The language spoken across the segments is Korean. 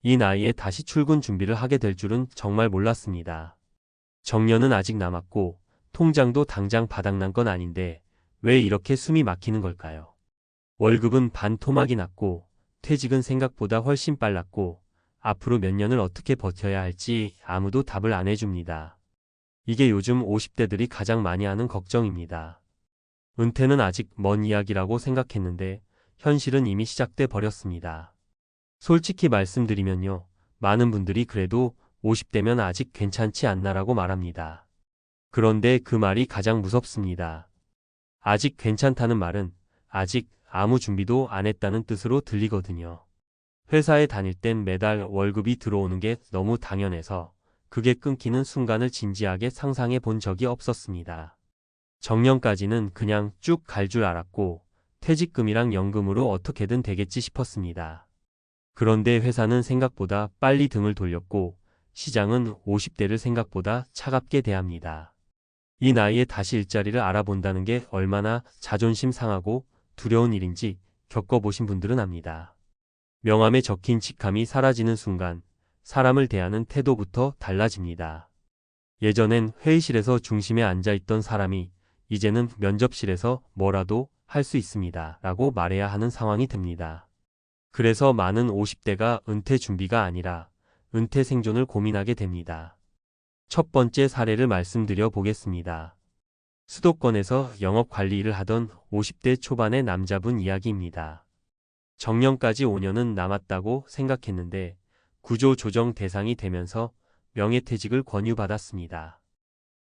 이 나이에 다시 출근 준비를 하게 될 줄은 정말 몰랐습니다. 정년은 아직 남았고 통장도 당장 바닥난 건 아닌데 왜 이렇게 숨이 막히는 걸까요? 월급은 반토막이 났고 퇴직은 생각보다 훨씬 빨랐고 앞으로 몇 년을 어떻게 버텨야 할지 아무도 답을 안 해줍니다. 이게 요즘 50대들이 가장 많이 하는 걱정입니다. 은퇴는 아직 먼 이야기라고 생각했는데 현실은 이미 시작돼 버렸습니다. 솔직히 말씀드리면요. 많은 분들이 그래도 50대면 아직 괜찮지 않나라고 말합니다. 그런데 그 말이 가장 무섭습니다. 아직 괜찮다는 말은 아직 아무 준비도 안 했다는 뜻으로 들리거든요. 회사에 다닐 땐 매달 월급이 들어오는 게 너무 당연해서 그게 끊기는 순간을 진지하게 상상해 본 적이 없었습니다. 정년까지는 그냥 쭉 갈 줄 알았고 퇴직금이랑 연금으로 어떻게든 되겠지 싶었습니다. 그런데 회사는 생각보다 빨리 등을 돌렸고 시장은 50대를 생각보다 차갑게 대합니다. 이 나이에 다시 일자리를 알아본다는 게 얼마나 자존심 상하고 두려운 일인지 겪어보신 분들은 압니다. 명함에 적힌 직함이 사라지는 순간 사람을 대하는 태도부터 달라집니다. 예전엔 회의실에서 중심에 앉아있던 사람이 이제는 면접실에서 뭐라도 할 수 있습니다. 라고 말해야 하는 상황이 됩니다. 그래서 많은 50대가 은퇴 준비가 아니라 은퇴 생존을 고민하게 됩니다. 첫 번째 사례를 말씀드려 보겠습니다. 수도권에서 영업 관리 일을 하던 50대 초반의 남자분 이야기입니다. 정년까지 5년은 남았다고 생각했는데 구조조정 대상이 되면서 명예퇴직을 권유받았습니다.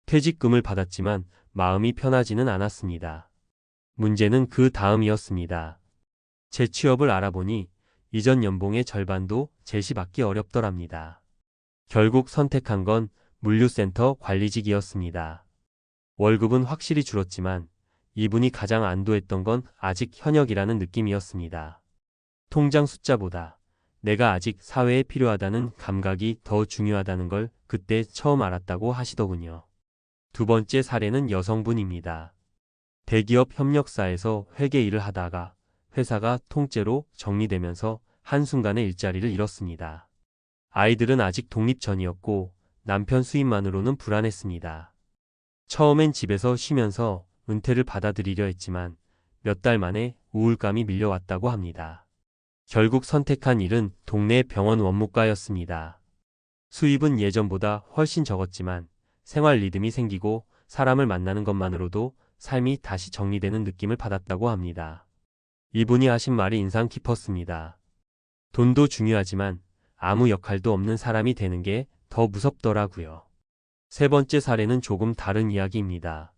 퇴직금을 받았지만 마음이 편하지는 않았습니다. 문제는 그 다음이었습니다. 재취업을 알아보니 이전 연봉의 절반도 제시받기 어렵더랍니다. 결국 선택한 건 물류센터 관리직이었습니다. 월급은 확실히 줄었지만 이분이 가장 안도했던 건 아직 현역이라는 느낌이었습니다. 통장 숫자보다 내가 아직 사회에 필요하다는 감각이 더 중요하다는 걸 그때 처음 알았다고 하시더군요. 두 번째 사례는 여성분입니다. 대기업 협력사에서 회계 일을 하다가 회사가 통째로 정리되면서 한순간에 일자리를 잃었습니다. 아이들은 아직 독립 전이었고 남편 수입만으로는 불안했습니다. 처음엔 집에서 쉬면서 은퇴를 받아들이려 했지만 몇 달 만에 우울감이 밀려왔다고 합니다. 결국 선택한 일은 동네 병원 원무과였습니다. 수입은 예전보다 훨씬 적었지만 생활 리듬이 생기고 사람을 만나는 것만으로도 삶이 다시 정리되는 느낌을 받았다고 합니다. 이분이 하신 말이 인상 깊었습니다. 돈도 중요하지만 아무 역할도 없는 사람이 되는 게 더 무섭더라고요. 세 번째 사례는 조금 다른 이야기입니다.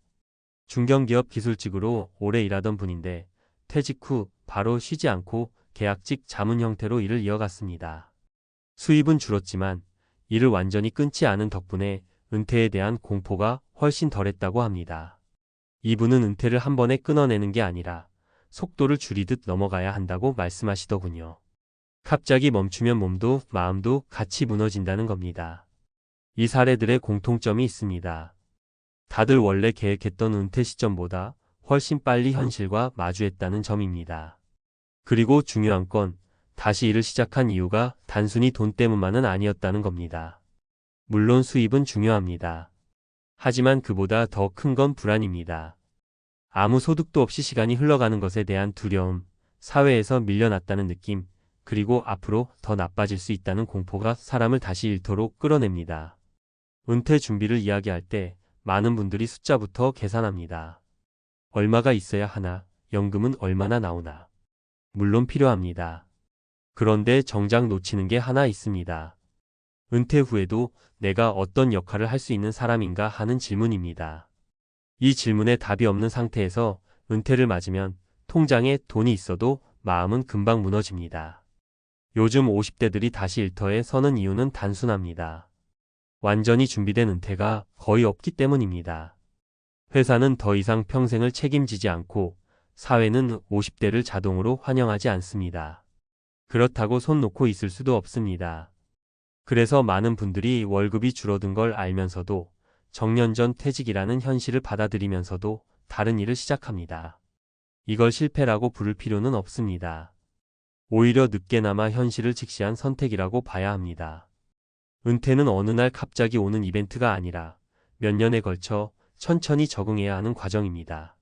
중견기업 기술직으로 오래 일하던 분인데 퇴직 후 바로 쉬지 않고 계약직 자문 형태로 일을 이어갔습니다. 수입은 줄었지만 일을 완전히 끊지 않은 덕분에 은퇴에 대한 공포가 훨씬 덜했다고 합니다. 이분은 은퇴를 한 번에 끊어내는 게 아니라 속도를 줄이듯 넘어가야 한다고 말씀하시더군요. 갑자기 멈추면 몸도 마음도 같이 무너진다는 겁니다. 이 사례들의 공통점이 있습니다. 다들 원래 계획했던 은퇴 시점보다 훨씬 빨리 현실과 마주했다는 점입니다. 그리고 중요한 건 다시 일을 시작한 이유가 단순히 돈 때문만은 아니었다는 겁니다. 물론 수입은 중요합니다. 하지만 그보다 더 큰 건 불안입니다. 아무 소득도 없이 시간이 흘러가는 것에 대한 두려움, 사회에서 밀려났다는 느낌, 그리고 앞으로 더 나빠질 수 있다는 공포가 사람을 다시 일터로 끌어냅니다. 은퇴 준비를 이야기할 때 많은 분들이 숫자부터 계산합니다. 얼마가 있어야 하나, 연금은 얼마나 나오나. 물론 필요합니다. 그런데 정작 놓치는 게 하나 있습니다. 은퇴 후에도 내가 어떤 역할을 할 수 있는 사람인가 하는 질문입니다. 이 질문에 답이 없는 상태에서 은퇴를 맞으면 통장에 돈이 있어도 마음은 금방 무너집니다. 요즘 50대들이 다시 일터에 서는 이유는 단순합니다. 완전히 준비된 은퇴가 거의 없기 때문입니다. 회사는 더 이상 평생을 책임지지 않고 사회는 50대를 자동으로 환영하지 않습니다. 그렇다고 손 놓고 있을 수도 없습니다. 그래서 많은 분들이 월급이 줄어든 걸 알면서도 정년 전 퇴직이라는 현실을 받아들이면서도 다른 일을 시작합니다. 이걸 실패라고 부를 필요는 없습니다. 오히려 늦게나마 현실을 직시한 선택이라고 봐야 합니다. 은퇴는 어느 날 갑자기 오는 이벤트가 아니라 몇 년에 걸쳐 천천히 적응해야 하는 과정입니다.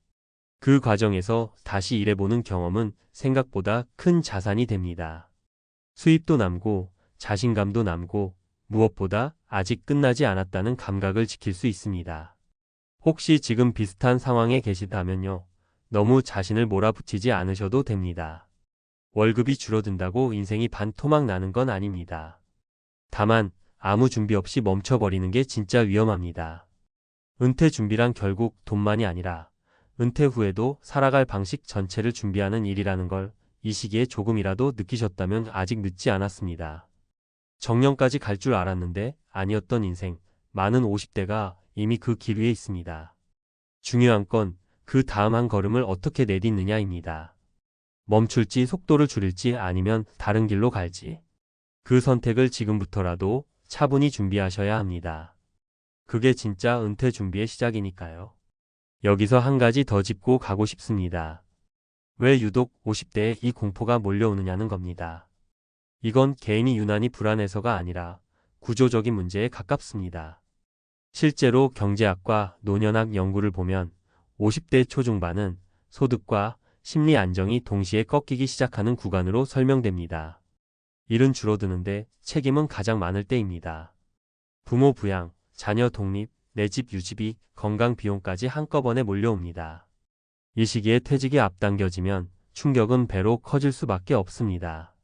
그 과정에서 다시 일해보는 경험은 생각보다 큰 자산이 됩니다. 수입도 남고 자신감도 남고 무엇보다 아직 끝나지 않았다는 감각을 지킬 수 있습니다. 혹시 지금 비슷한 상황에 계시다면요. 너무 자신을 몰아붙이지 않으셔도 됩니다. 월급이 줄어든다고 인생이 반토막 나는 건 아닙니다. 다만 아무 준비 없이 멈춰버리는 게 진짜 위험합니다. 은퇴 준비란 결국 돈만이 아니라 은퇴 후에도 살아갈 방식 전체를 준비하는 일이라는 걸 이 시기에 조금이라도 느끼셨다면 아직 늦지 않았습니다. 정년까지 갈 줄 알았는데 아니었던 인생, 많은 50대가 이미 그 길 위에 있습니다. 중요한 건 그 다음 한 걸음을 어떻게 내딛느냐입니다. 멈출지 속도를 줄일지 아니면 다른 길로 갈지. 그 선택을 지금부터라도 차분히 준비하셔야 합니다. 그게 진짜 은퇴 준비의 시작이니까요. 여기서 한 가지 더 짚고 가고 싶습니다. 왜 유독 50대에 이 공포가 몰려오느냐는 겁니다. 이건 개인이 유난히 불안해서가 아니라 구조적인 문제에 가깝습니다. 실제로 경제학과 노년학 연구를 보면 50대 초중반은 소득과 심리 안정이 동시에 꺾이기 시작하는 구간으로 설명됩니다. 일은 줄어드는데 책임은 가장 많을 때입니다. 부모 부양, 자녀 독립, 내 집 유지비, 건강 비용까지 한꺼번에 몰려옵니다. 이 시기에 퇴직이 앞당겨지면 충격은 배로 커질 수밖에 없습니다.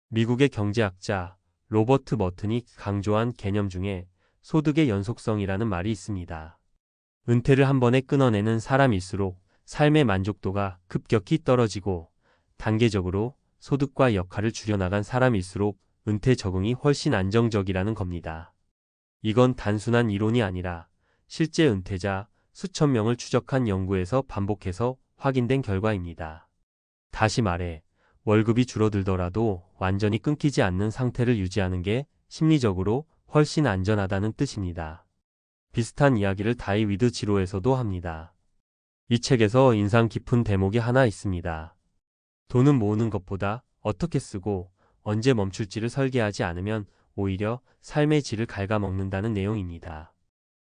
미국의 경제학자 로버트 머튼이 강조한 개념 중에 소득의 연속성이라는 말이 있습니다. 은퇴를 한 번에 끊어내는 사람일수록 삶의 만족도가 급격히 떨어지고 단계적으로 소득과 역할을 줄여나간 사람일수록 은퇴 적응이 훨씬 안정적이라는 겁니다. 이건 단순한 이론이 아니라 실제 은퇴자 수천 명을 추적한 연구에서 반복해서 확인된 결과입니다. 다시 말해 월급이 줄어들더라도 완전히 끊기지 않는 상태를 유지하는 게 심리적으로 훨씬 안전하다는 뜻입니다. 비슷한 이야기를 다이비드 지로에서도 합니다. 이 책에서 인상 깊은 대목이 하나 있습니다. 돈은 모으는 것보다 어떻게 쓰고 언제 멈출지를 설계하지 않으면 오히려 삶의 질을 갉아먹는다는 내용입니다.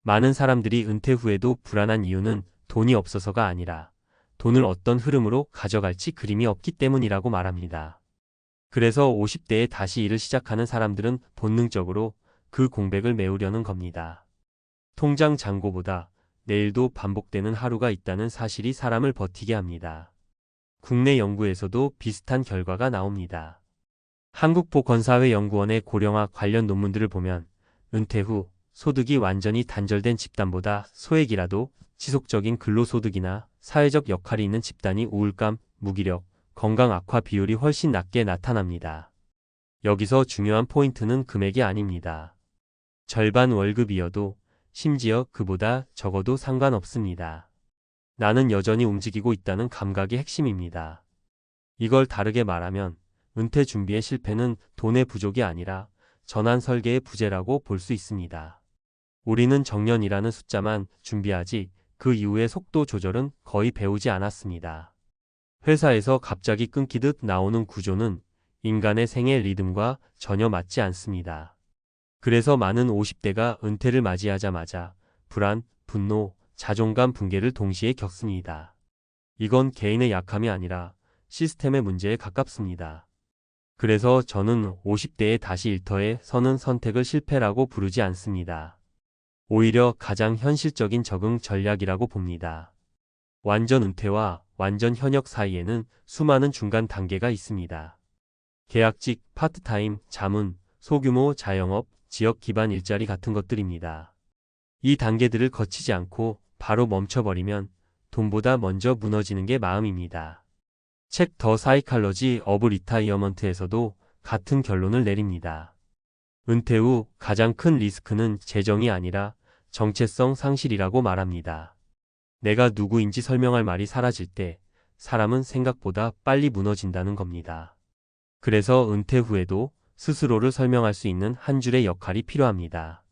많은 사람들이 은퇴 후에도 불안한 이유는 돈이 없어서가 아니라 돈을 어떤 흐름으로 가져갈지 그림이 없기 때문이라고 말합니다. 그래서 50대에 다시 일을 시작하는 사람들은 본능적으로 그 공백을 메우려는 겁니다. 통장 잔고보다 내일도 반복되는 하루가 있다는 사실이 사람을 버티게 합니다. 국내 연구에서도 비슷한 결과가 나옵니다. 한국보건사회연구원의 고령화 관련 논문들을 보면 은퇴 후 소득이 완전히 단절된 집단보다 소액이라도 지속적인 근로소득이나 사회적 역할이 있는 집단이 우울감, 무기력, 건강 악화 비율이 훨씬 낮게 나타납니다. 여기서 중요한 포인트는 금액이 아닙니다. 절반 월급이어도 심지어 그보다 적어도 상관없습니다. 나는 여전히 움직이고 있다는 감각이 핵심입니다. 이걸 다르게 말하면 은퇴 준비의 실패는 돈의 부족이 아니라 전환 설계의 부재라고 볼 수 있습니다. 우리는 정년이라는 숫자만 준비하지 그 이후의 속도 조절은 거의 배우지 않았습니다. 회사에서 갑자기 끊기듯 나오는 구조는 인간의 생애 리듬과 전혀 맞지 않습니다. 그래서 많은 50대가 은퇴를 맞이하자마자 불안, 분노, 자존감 붕괴를 동시에 겪습니다. 이건 개인의 약함이 아니라 시스템의 문제에 가깝습니다. 그래서 저는 50대에 다시 일터에 서는 선택을 실패라고 부르지 않습니다. 오히려 가장 현실적인 적응 전략이라고 봅니다. 완전 은퇴와 완전 현역 사이에는 수많은 중간 단계가 있습니다. 계약직, 파트타임, 자문, 소규모 자영업, 지역 기반 일자리 같은 것들입니다. 이 단계들을 거치지 않고 바로 멈춰버리면 돈보다 먼저 무너지는 게 마음입니다. 책 더 사이칼러지 오브 리타이어먼트에서도 같은 결론을 내립니다. 은퇴 후 가장 큰 리스크는 재정이 아니라 정체성 상실이라고 말합니다. 내가 누구인지 설명할 말이 사라질 때 사람은 생각보다 빨리 무너진다는 겁니다. 그래서 은퇴 후에도 스스로를 설명할 수 있는 한 줄의 역할이 필요합니다.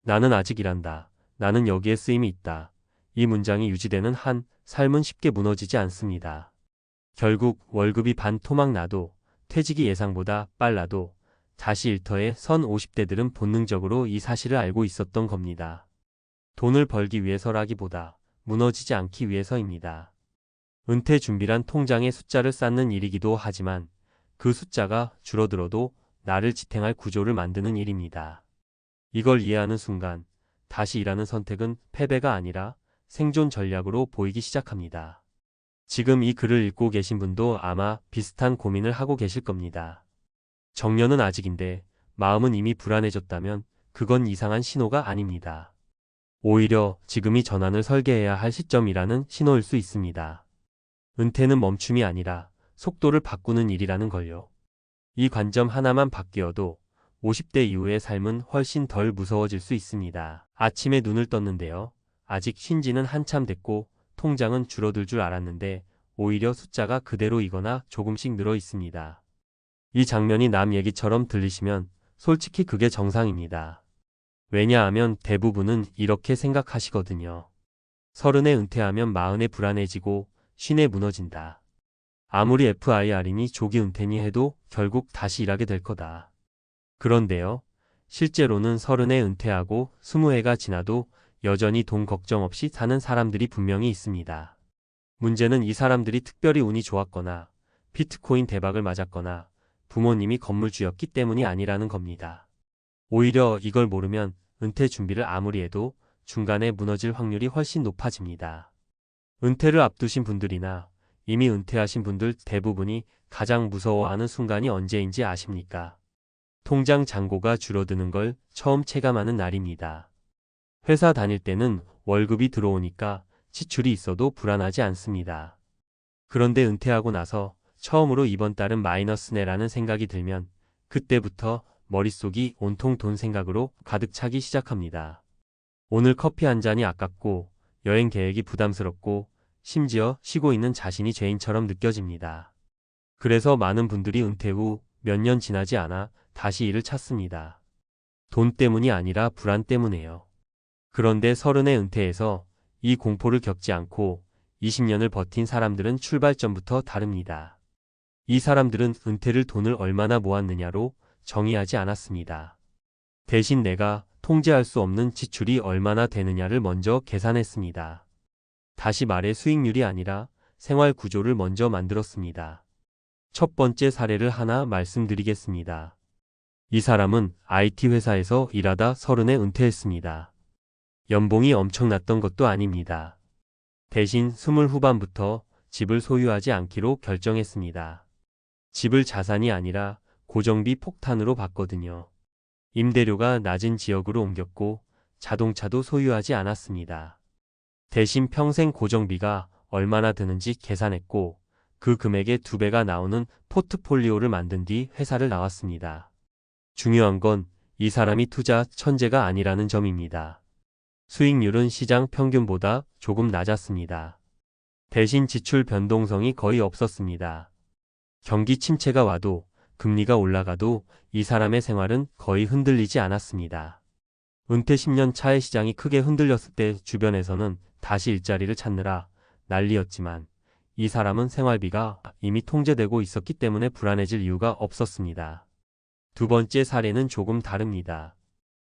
나는 아직 일한다. 나는 여기에 쓰임이 있다. 이 문장이 유지되는 한 삶은 쉽게 무너지지 않습니다. 결국 월급이 반토막 나도 퇴직이 예상보다 빨라도 다시 일터에 선 50대들은 본능적으로 이 사실을 알고 있었던 겁니다. 돈을 벌기 위해서라기보다 무너지지 않기 위해서입니다. 은퇴 준비란 통장에 숫자를 쌓는 일이기도 하지만 그 숫자가 줄어들어도 나를 지탱할 구조를 만드는 일입니다. 이걸 이해하는 순간 다시 일하는 선택은 패배가 아니라 생존 전략으로 보이기 시작합니다. 지금 이 글을 읽고 계신 분도 아마 비슷한 고민을 하고 계실 겁니다. 정년은 아직인데 마음은 이미 불안해졌다면 그건 이상한 신호가 아닙니다. 오히려 지금이 전환을 설계해야 할 시점이라는 신호일 수 있습니다. 은퇴는 멈춤이 아니라 속도를 바꾸는 일이라는 걸요. 이 관점 하나만 바뀌어도 50대 이후의 삶은 훨씬 덜 무서워질 수 있습니다. 아침에 눈을 떴는데요. 아직 쉰 지는 한참 됐고 통장은 줄어들 줄 알았는데 오히려 숫자가 그대로이거나 조금씩 늘어 있습니다. 이 장면이 남 얘기처럼 들리시면 솔직히 그게 정상입니다. 왜냐하면 대부분은 이렇게 생각하시거든요. 30에 은퇴하면 40에 불안해지고 50에 무너진다. 아무리 FIR이니 조기 은퇴니 해도 결국 다시 일하게 될 거다. 그런데요. 실제로는 30에 은퇴하고 20해가 지나도 여전히 돈 걱정 없이 사는 사람들이 분명히 있습니다. 문제는 이 사람들이 특별히 운이 좋았거나 비트코인 대박을 맞았거나 부모님이 건물주였기 때문이 아니라는 겁니다. 오히려 이걸 모르면 은퇴 준비를 아무리 해도 중간에 무너질 확률이 훨씬 높아집니다. 은퇴를 앞두신 분들이나 이미 은퇴하신 분들 대부분이 가장 무서워하는 순간이 언제인지 아십니까? 통장 잔고가 줄어드는 걸 처음 체감하는 날입니다. 회사 다닐 때는 월급이 들어오니까 지출이 있어도 불안하지 않습니다. 그런데 은퇴하고 나서 처음으로 이번 달은 마이너스네라는 생각이 들면 그때부터 머릿속이 온통 돈 생각으로 가득 차기 시작합니다. 오늘 커피 한 잔이 아깝고 여행 계획이 부담스럽고 심지어 쉬고 있는 자신이 죄인처럼 느껴집니다. 그래서 많은 분들이 은퇴 후 몇 년 지나지 않아 다시 일을 찾습니다. 돈 때문이 아니라 불안 때문에요. 그런데 30에 은퇴해서 이 공포를 겪지 않고 20년을 버틴 사람들은 출발점부터 다릅니다. 이 사람들은 은퇴를 돈을 얼마나 모았느냐로 정의하지 않았습니다. 대신 내가 통제할 수 없는 지출이 얼마나 되느냐를 먼저 계산했습니다. 다시 말해 수익률이 아니라 생활 구조를 먼저 만들었습니다. 첫 번째 사례를 하나 말씀드리겠습니다. 이 사람은 IT 회사에서 일하다 30에 은퇴했습니다. 연봉이 엄청났던 것도 아닙니다. 대신 20 후반부터 집을 소유하지 않기로 결정했습니다. 집을 자산이 아니라 고정비 폭탄으로 봤거든요. 임대료가 낮은 지역으로 옮겼고 자동차도 소유하지 않았습니다. 대신 평생 고정비가 얼마나 드는지 계산했고 그 금액의 2배가 나오는 포트폴리오를 만든 뒤 회사를 나왔습니다. 중요한 건 이 사람이 투자 천재가 아니라는 점입니다. 수익률은 시장 평균보다 조금 낮았습니다. 대신 지출 변동성이 거의 없었습니다. 경기 침체가 와도 금리가 올라가도 이 사람의 생활은 거의 흔들리지 않았습니다. 은퇴 10년 차에 시장이 크게 흔들렸을 때 주변에서는 다시 일자리를 찾느라 난리였지만 이 사람은 생활비가 이미 통제되고 있었기 때문에 불안해질 이유가 없었습니다. 두 번째 사례는 조금 다릅니다.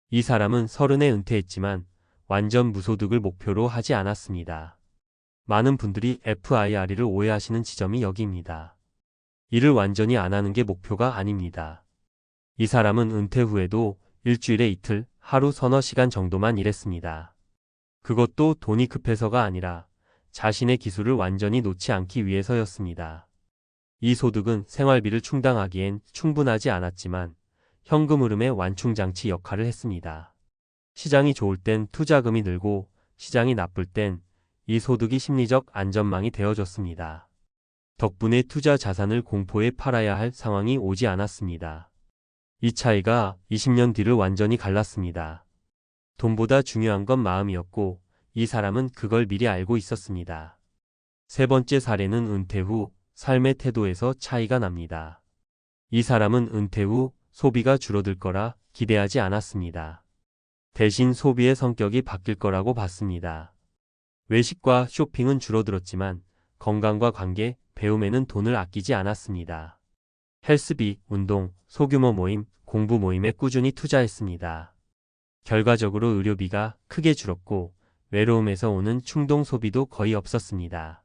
이 사람은 30에 은퇴했지만 완전 무소득을 목표로 하지 않았습니다. 많은 분들이 FIR을 오해하시는 지점이 여기입니다. 일을 완전히 안 하는 게 목표가 아닙니다. 이 사람은 은퇴 후에도 일주일에 이틀, 하루 서너 시간 정도만 일했습니다. 그것도 돈이 급해서가 아니라 자신의 기술을 완전히 놓지 않기 위해서였습니다. 이 소득은 생활비를 충당하기엔 충분하지 않았지만 현금 흐름의 완충장치 역할을 했습니다. 시장이 좋을 땐 투자금이 늘고 시장이 나쁠 땐 이 소득이 심리적 안전망이 되어줬습니다. 덕분에 투자 자산을 공포에 팔아야 할 상황이 오지 않았습니다. 이 차이가 20년 뒤를 완전히 갈랐습니다. 돈보다 중요한 건 마음이었고 이 사람은 그걸 미리 알고 있었습니다. 세 번째 사례는 은퇴 후 삶의 태도에서 차이가 납니다. 이 사람은 은퇴 후 소비가 줄어들 거라 기대하지 않았습니다. 대신 소비의 성격이 바뀔 거라고 봤습니다. 외식과 쇼핑은 줄어들었지만 건강과 관계, 배움에는 돈을 아끼지 않았습니다. 헬스비, 운동, 소규모 모임, 공부 모임에 꾸준히 투자했습니다. 결과적으로 의료비가 크게 줄었고 외로움에서 오는 충동 소비도 거의 없었습니다.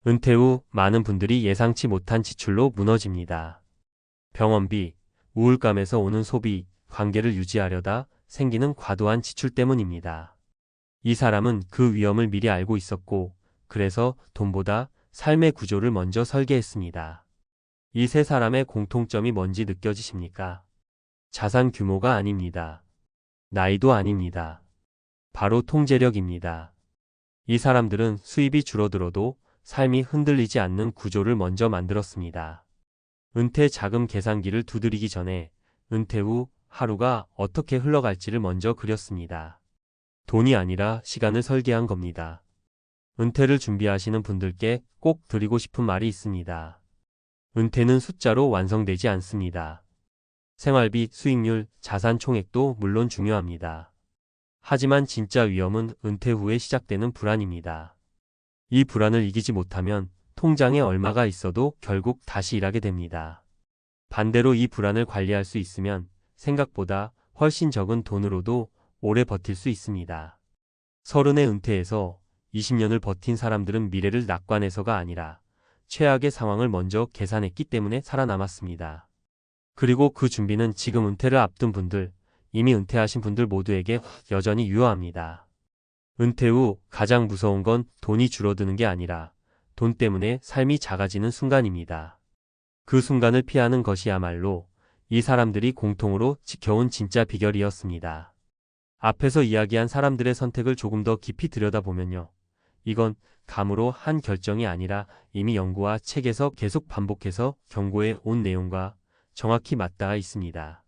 은퇴 후 많은 분들이 예상치 못한 지출로 무너집니다. 병원비, 우울감에서 오는 소비, 관계를 유지하려다 생기는 과도한 지출 때문입니다. 이 사람은 그 위험을 미리 알고 있었고, 그래서 돈보다 삶의 구조를 먼저 설계했습니다. 이 세 사람의 공통점이 뭔지 느껴지십니까? 자산 규모가 아닙니다. 나이도 아닙니다. 바로 통제력입니다. 이 사람들은 수입이 줄어들어도 삶이 흔들리지 않는 구조를 먼저 만들었습니다. 은퇴 자금 계산기를 두드리기 전에 은퇴 후 하루가 어떻게 흘러갈지를 먼저 그렸습니다. 돈이 아니라 시간을 설계한 겁니다. 은퇴를 준비하시는 분들께 꼭 드리고 싶은 말이 있습니다. 은퇴는 숫자로 완성되지 않습니다. 생활비, 수익률, 자산 총액도 물론 중요합니다. 하지만 진짜 위험은 은퇴 후에 시작되는 불안입니다. 이 불안을 이기지 못하면 통장에 얼마가 있어도 결국 다시 일하게 됩니다. 반대로 이 불안을 관리할 수 있으면 생각보다 훨씬 적은 돈으로도 오래 버틸 수 있습니다. 30에 은퇴해서 20년을 버틴 사람들은 미래를 낙관해서가 아니라 최악의 상황을 먼저 계산했기 때문에 살아남았습니다. 그리고 그 준비는 지금 은퇴를 앞둔 분들, 이미 은퇴하신 분들 모두에게 여전히 유효합니다. 은퇴 후 가장 무서운 건 돈이 줄어드는 게 아니라 돈 때문에 삶이 작아지는 순간입니다. 그 순간을 피하는 것이야말로 이 사람들이 공통으로 지켜온 진짜 비결이었습니다. 앞에서 이야기한 사람들의 선택을 조금 더 깊이 들여다보면요. 이건 감으로 한 결정이 아니라 이미 연구와 책에서 계속 반복해서 경고해 온 내용과 정확히 맞닿아 있습니다.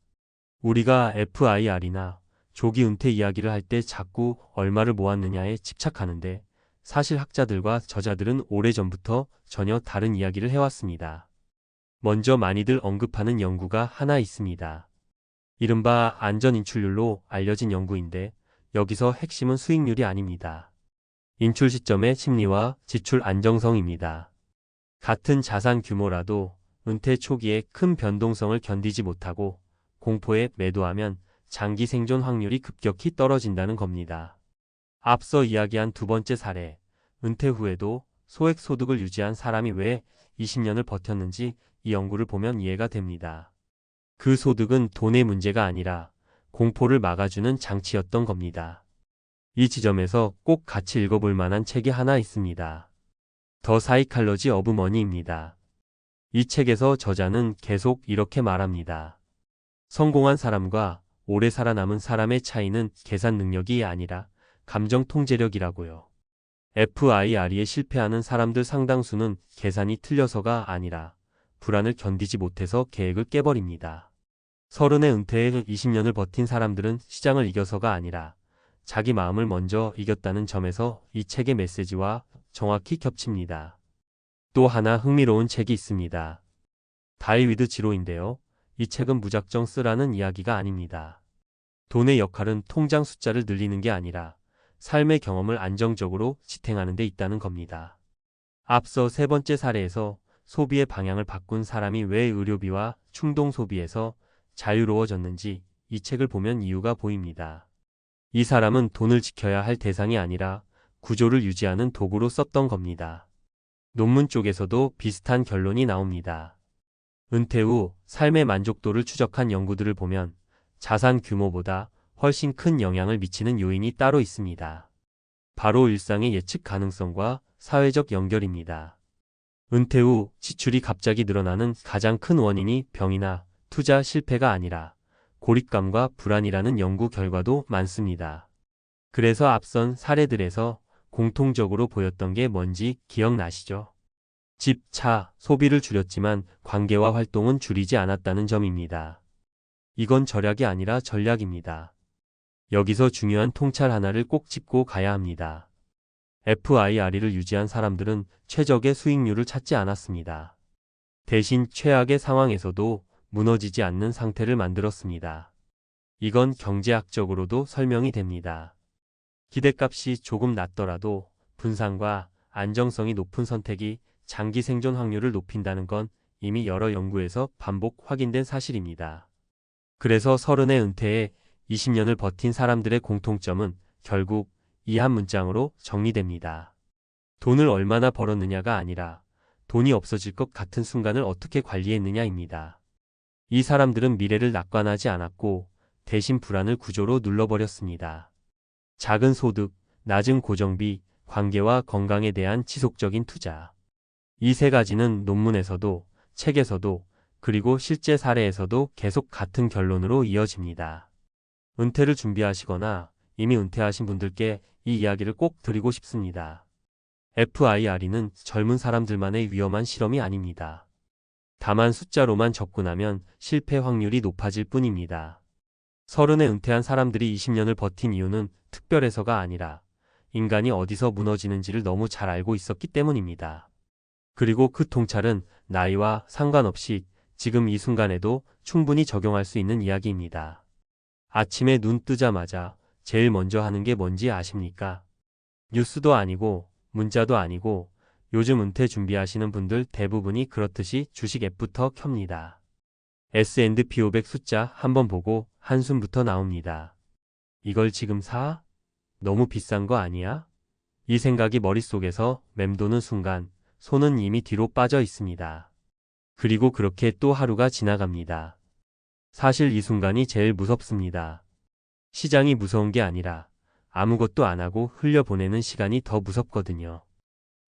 우리가 FIR이나 조기 은퇴 이야기를 할 때 자꾸 얼마를 모았느냐에 집착하는데 사실 학자들과 저자들은 오래전부터 전혀 다른 이야기를 해왔습니다. 먼저 많이들 언급하는 연구가 하나 있습니다. 이른바 안전인출률로 알려진 연구인데 여기서 핵심은 수익률이 아닙니다. 인출 시점의 심리와 지출 안정성입니다. 같은 자산 규모라도 은퇴 초기에 큰 변동성을 견디지 못하고 공포에 매도하면 장기 생존 확률이 급격히 떨어진다는 겁니다. 앞서 이야기한 두 번째 사례, 은퇴 후에도 소액 소득을 유지한 사람이 왜 20년을 버텼는지 이 연구를 보면 이해가 됩니다. 그 소득은 돈의 문제가 아니라 공포를 막아주는 장치였던 겁니다. 이 지점에서 꼭 같이 읽어볼 만한 책이 하나 있습니다. 더 사이칼러지 오브 머니입니다. 이 책에서 저자는 계속 이렇게 말합니다. 성공한 사람과 오래 살아남은 사람의 차이는 계산 능력이 아니라 감정 통제력이라고요. FIR에 실패하는 사람들 상당수는 계산이 틀려서가 아니라 불안을 견디지 못해서 계획을 깨버립니다. 30에 은퇴해 20년을 버틴 사람들은 시장을 이겨서가 아니라 자기 마음을 먼저 이겼다는 점에서 이 책의 메시지와 정확히 겹칩니다. 또 하나 흥미로운 책이 있습니다. 다이 위드 지로인데요. 이 책은 무작정 쓰라는 이야기가 아닙니다. 돈의 역할은 통장 숫자를 늘리는 게 아니라 삶의 경험을 안정적으로 지탱하는 데 있다는 겁니다. 앞서 세 번째 사례에서 소비의 방향을 바꾼 사람이 왜 의료비와 충동 소비에서 자유로워졌는지 이 책을 보면 이유가 보입니다. 이 사람은 돈을 지켜야 할 대상이 아니라 구조를 유지하는 도구로 썼던 겁니다. 논문 쪽에서도 비슷한 결론이 나옵니다. 은퇴 후 삶의 만족도를 추적한 연구들을 보면 자산 규모보다 훨씬 큰 영향을 미치는 요인이 따로 있습니다. 바로 일상의 예측 가능성과 사회적 연결입니다. 은퇴 후 지출이 갑자기 늘어나는 가장 큰 원인이 병이나 투자 실패가 아니라 고립감과 불안이라는 연구 결과도 많습니다. 그래서 앞선 사례들에서 공통적으로 보였던 게 뭔지 기억나시죠? 집, 차, 소비를 줄였지만 관계와 활동은 줄이지 않았다는 점입니다. 이건 절약이 아니라 전략입니다. 여기서 중요한 통찰 하나를 꼭 짚고 가야 합니다. FIR을 유지한 사람들은 최적의 수익률을 찾지 않았습니다. 대신 최악의 상황에서도 무너지지 않는 상태를 만들었습니다. 이건 경제학적으로도 설명이 됩니다. 기대값이 조금 낮더라도 분산과 안정성이 높은 선택이 장기 생존 확률을 높인다는 건 이미 여러 연구에서 반복 확인된 사실입니다. 그래서 30의 은퇴에 20년을 버틴 사람들의 공통점은 결국 이 한 문장으로 정리됩니다. 돈을 얼마나 벌었느냐가 아니라 돈이 없어질 것 같은 순간을 어떻게 관리했느냐입니다. 이 사람들은 미래를 낙관하지 않았고 대신 불안을 구조로 눌러버렸습니다. 작은 소득, 낮은 고정비, 관계와 건강에 대한 지속적인 투자. 이 세 가지는 논문에서도, 책에서도, 그리고 실제 사례에서도 계속 같은 결론으로 이어집니다. 은퇴를 준비하시거나 이미 은퇴하신 분들께 이 이야기를 꼭 드리고 싶습니다. FIRE는 젊은 사람들만의 위험한 실험이 아닙니다. 다만 숫자로만 접근하면 실패 확률이 높아질 뿐입니다. 30에 은퇴한 사람들이 20년을 버틴 이유는 특별해서가 아니라 인간이 어디서 무너지는지를 너무 잘 알고 있었기 때문입니다. 그리고 그 통찰은 나이와 상관없이 지금 이 순간에도 충분히 적용할 수 있는 이야기입니다. 아침에 눈 뜨자마자 제일 먼저 하는 게 뭔지 아십니까? 뉴스도 아니고 문자도 아니고 요즘 은퇴 준비하시는 분들 대부분이 그렇듯이 주식 앱부터 켭니다. S&P 500 숫자 한번 보고 한숨부터 나옵니다. 이걸 지금 사? 너무 비싼 거 아니야? 이 생각이 머릿속에서 맴도는 순간 손은 이미 뒤로 빠져 있습니다. 그리고 그렇게 또 하루가 지나갑니다. 사실 이 순간이 제일 무섭습니다. 시장이 무서운 게 아니라 아무것도 안 하고 흘려보내는 시간이 더 무섭거든요.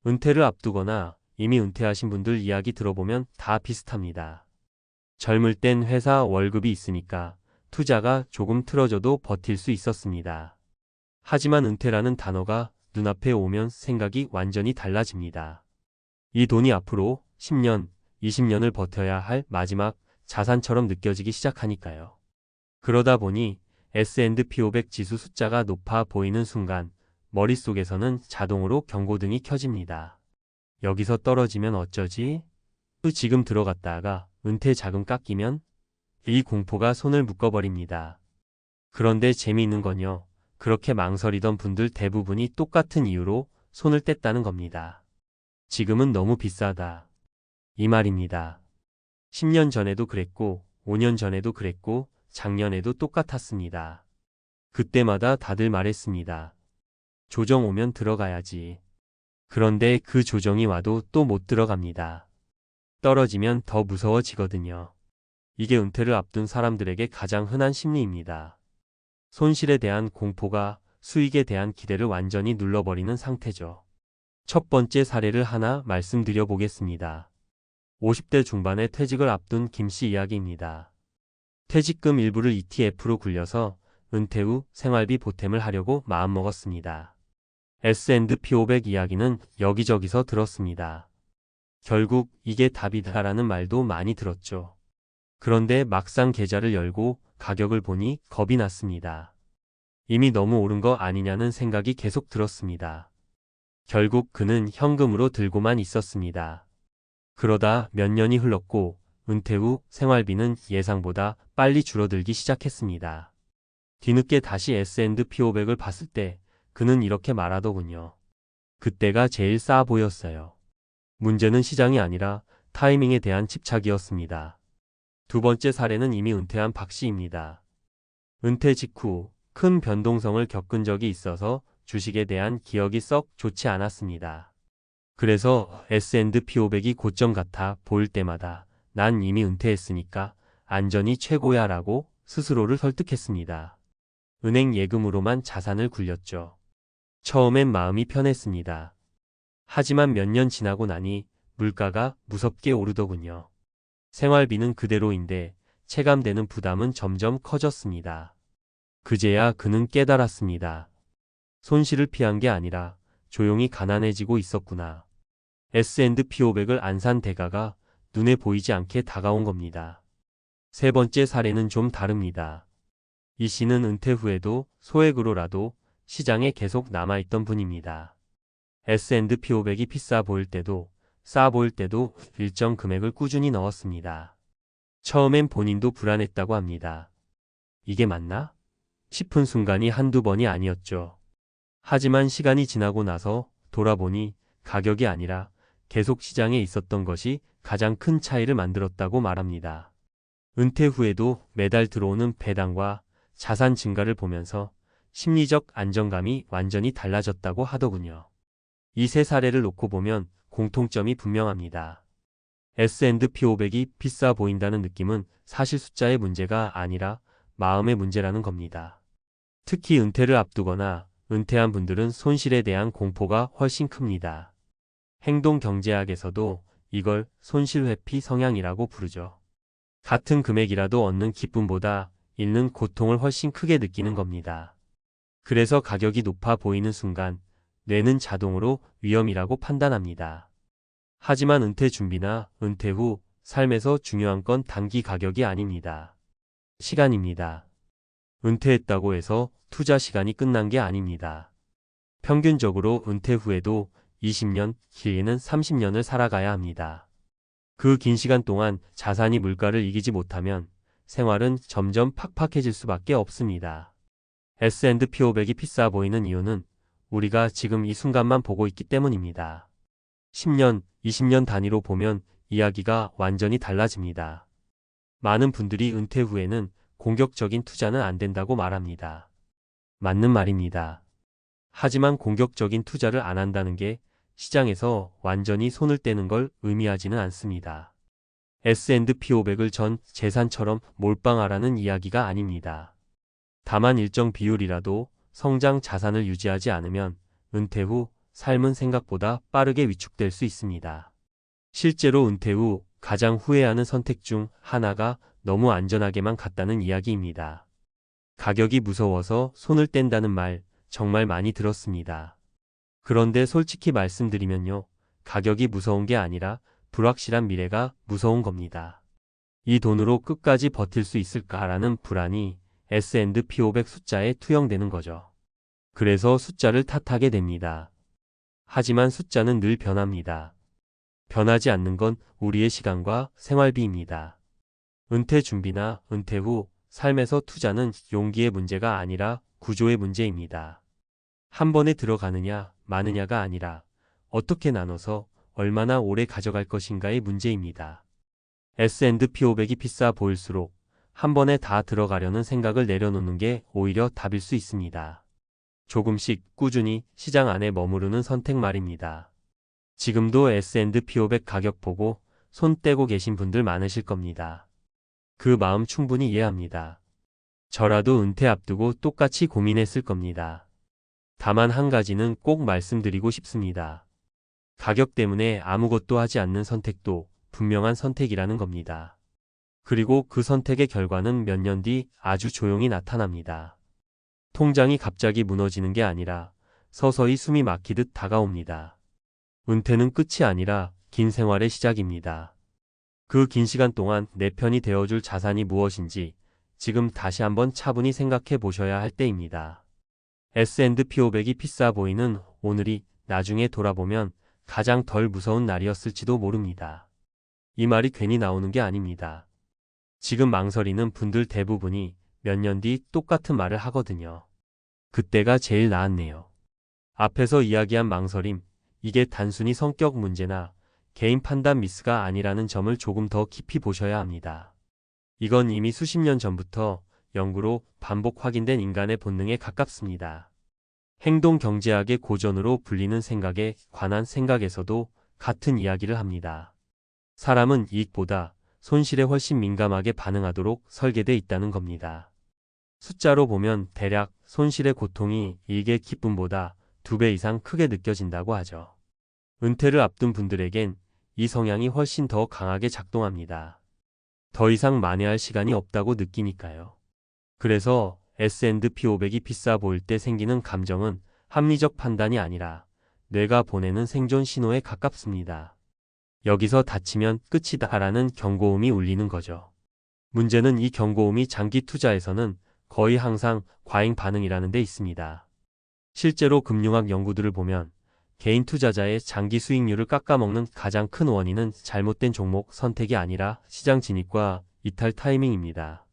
은퇴를 앞두거나 이미 은퇴하신 분들 이야기 들어보면 다 비슷합니다. 젊을 땐 회사 월급이 있으니까 투자가 조금 틀어져도 버틸 수 있었습니다. 하지만 은퇴라는 단어가 눈앞에 오면 생각이 완전히 달라집니다. 이 돈이 앞으로 10년, 20년을 버텨야 할 마지막 자산처럼 느껴지기 시작하니까요. 그러다 보니 S&P 500 지수 숫자가 높아 보이는 순간 머릿속에서는 자동으로 경고등이 켜집니다. 여기서 떨어지면 어쩌지? 지금 들어갔다가 은퇴 자금 깎이면? 이 공포가 손을 묶어버립니다. 그런데 재미있는 건요. 그렇게 망설이던 분들 대부분이 똑같은 이유로 손을 뗐다는 겁니다. 지금은 너무 비싸다. 이 말입니다. 10년 전에도 그랬고 5년 전에도 그랬고 작년에도 똑같았습니다. 그때마다 다들 말했습니다. 조정 오면 들어가야지. 그런데 그 조정이 와도 또 못 들어갑니다. 떨어지면 더 무서워지거든요. 이게 은퇴를 앞둔 사람들에게 가장 흔한 심리입니다. 손실에 대한 공포가 수익에 대한 기대를 완전히 눌러버리는 상태죠. 첫 번째 사례를 하나 말씀드려 보겠습니다. 50대 중반에 퇴직을 앞둔 김 씨 이야기입니다. 퇴직금 일부를 ETF로 굴려서 은퇴 후 생활비 보탬을 하려고 마음먹었습니다. S&P 500 이야기는 여기저기서 들었습니다. 결국 이게 답이다라는 말도 많이 들었죠. 그런데 막상 계좌를 열고 가격을 보니 겁이 났습니다. 이미 너무 오른 거 아니냐는 생각이 계속 들었습니다. 결국 그는 현금으로 들고만 있었습니다. 그러다 몇 년이 흘렀고 은퇴 후 생활비는 예상보다 빨리 줄어들기 시작했습니다. 뒤늦게 다시 S&P 500을 봤을 때 그는 이렇게 말하더군요. 그때가 제일 싸 보였어요. 문제는 시장이 아니라 타이밍에 대한 집착이었습니다. 두 번째 사례는 이미 은퇴한 박 씨입니다. 은퇴 직후 큰 변동성을 겪은 적이 있어서 주식에 대한 기억이 썩 좋지 않았습니다. 그래서 S&P 500이 고점 같아 보일 때마다 난 이미 은퇴했으니까 안전이 최고야 라고 스스로를 설득했습니다. 은행 예금으로만 자산을 굴렸죠. 처음엔 마음이 편했습니다. 하지만 몇 년 지나고 나니 물가가 무섭게 오르더군요. 생활비는 그대로인데 체감되는 부담은 점점 커졌습니다. 그제야 그는 깨달았습니다. 손실을 피한 게 아니라 조용히 가난해지고 있었구나. S&P 500을 안 산 대가가 눈에 보이지 않게 다가온 겁니다. 세 번째 사례는 좀 다릅니다. 이 씨는 은퇴 후에도 소액으로라도 시장에 계속 남아있던 분입니다. S&P 500이 비싸 보일 때도 싸 보일 때도 일정 금액을 꾸준히 넣었습니다. 처음엔 본인도 불안했다고 합니다. 이게 맞나? 싶은 순간이 한두 번이 아니었죠. 하지만 시간이 지나고 나서 돌아보니 가격이 아니라 계속 시장에 있었던 것이 가장 큰 차이를 만들었다고 말합니다. 은퇴 후에도 매달 들어오는 배당과 자산 증가를 보면서 심리적 안정감이 완전히 달라졌다고 하더군요. 이 세 사례를 놓고 보면 공통점이 분명합니다. S&P 500이 비싸 보인다는 느낌은 사실 숫자의 문제가 아니라 마음의 문제라는 겁니다. 특히 은퇴를 앞두거나 은퇴한 분들은 손실에 대한 공포가 훨씬 큽니다. 행동경제학에서도 이걸 손실회피 성향이라고 부르죠. 같은 금액이라도 얻는 기쁨보다 잃는 고통을 훨씬 크게 느끼는 겁니다. 그래서 가격이 높아 보이는 순간 뇌는 자동으로 위험이라고 판단합니다. 하지만 은퇴 준비나 은퇴 후 삶에서 중요한 건 단기 가격이 아닙니다. 시간입니다. 은퇴했다고 해서 투자 시간이 끝난 게 아닙니다. 평균적으로 은퇴 후에도 20년, 길게는 30년을 살아가야 합니다. 그 긴 시간 동안 자산이 물가를 이기지 못하면 생활은 점점 팍팍해질 수밖에 없습니다. S&P 500이 비싸 보이는 이유는 우리가 지금 이 순간만 보고 있기 때문입니다. 10년, 20년 단위로 보면 이야기가 완전히 달라집니다. 많은 분들이 은퇴 후에는 공격적인 투자는 안 된다고 말합니다. 맞는 말입니다. 하지만 공격적인 투자를 안 한다는 게 시장에서 완전히 손을 떼는 걸 의미하지는 않습니다. S&P 500을 전 재산처럼 몰빵하라는 이야기가 아닙니다. 다만 일정 비율이라도 성장 자산을 유지하지 않으면 은퇴 후 삶은 생각보다 빠르게 위축될 수 있습니다. 실제로 은퇴 후 가장 후회하는 선택 중 하나가 너무 안전하게만 갔다는 이야기입니다. 가격이 무서워서 손을 뗀다는 말 정말 많이 들었습니다. 그런데 솔직히 말씀드리면요. 가격이 무서운 게 아니라 불확실한 미래가 무서운 겁니다. 이 돈으로 끝까지 버틸 수 있을까라는 불안이 S&P 500 숫자에 투영되는 거죠. 그래서 숫자를 탓하게 됩니다. 하지만 숫자는 늘 변합니다. 변하지 않는 건 우리의 시간과 생활비입니다. 은퇴 준비나 은퇴 후 삶에서 투자는 용기의 문제가 아니라 구조의 문제입니다. 한 번에 들어가느냐 마느냐가 아니라 어떻게 나눠서 얼마나 오래 가져갈 것인가의 문제입니다. S&P 500이 비싸 보일수록 한 번에 다 들어가려는 생각을 내려놓는 게 오히려 답일 수 있습니다. 조금씩 꾸준히 시장 안에 머무르는 선택 말입니다. 지금도 S&P 500 가격 보고 손 떼고 계신 분들 많으실 겁니다. 그 마음 충분히 이해합니다. 저라도 은퇴 앞두고 똑같이 고민했을 겁니다. 다만 한 가지는 꼭 말씀드리고 싶습니다. 가격 때문에 아무것도 하지 않는 선택도 분명한 선택이라는 겁니다. 그리고 그 선택의 결과는 몇 년 뒤 아주 조용히 나타납니다. 통장이 갑자기 무너지는 게 아니라 서서히 숨이 막히듯 다가옵니다. 은퇴는 끝이 아니라 긴 생활의 시작입니다. 그 긴 시간 동안 내 편이 되어줄 자산이 무엇인지 지금 다시 한번 차분히 생각해 보셔야 할 때입니다. S&P 500이 비싸 보이는 오늘이 나중에 돌아보면 가장 덜 무서운 날이었을지도 모릅니다. 이 말이 괜히 나오는 게 아닙니다. 지금 망설이는 분들 대부분이 몇 년 뒤 똑같은 말을 하거든요. 그때가 제일 나았네요. 앞에서 이야기한 망설임, 이게 단순히 성격 문제나 개인 판단 미스가 아니라는 점을 조금 더 깊이 보셔야 합니다. 이건 이미 수십 년 전부터 연구로 반복 확인된 인간의 본능에 가깝습니다. 행동경제학의 고전으로 불리는 생각에 관한 생각에서도 같은 이야기를 합니다. 사람은 이익보다 손실에 훨씬 민감하게 반응하도록 설계돼 있다는 겁니다. 숫자로 보면 대략 손실의 고통이 이익의 기쁨보다 2배 이상 크게 느껴진다고 하죠. 은퇴를 앞둔 분들에겐 이 성향이 훨씬 더 강하게 작동합니다. 더 이상 만회할 시간이 없다고 느끼니까요. 그래서 S&P 500이 비싸 보일 때 생기는 감정은 합리적 판단이 아니라 뇌가 보내는 생존 신호에 가깝습니다. 여기서 다치면 끝이다라는 경고음이 울리는 거죠. 문제는 이 경고음이 장기 투자에서는 거의 항상 과잉 반응이라는 데 있습니다. 실제로 금융학 연구들을 보면 개인 투자자의 장기 수익률을 깎아먹는 가장 큰 원인은 잘못된 종목 선택이 아니라 시장 진입과 이탈 타이밍입니다.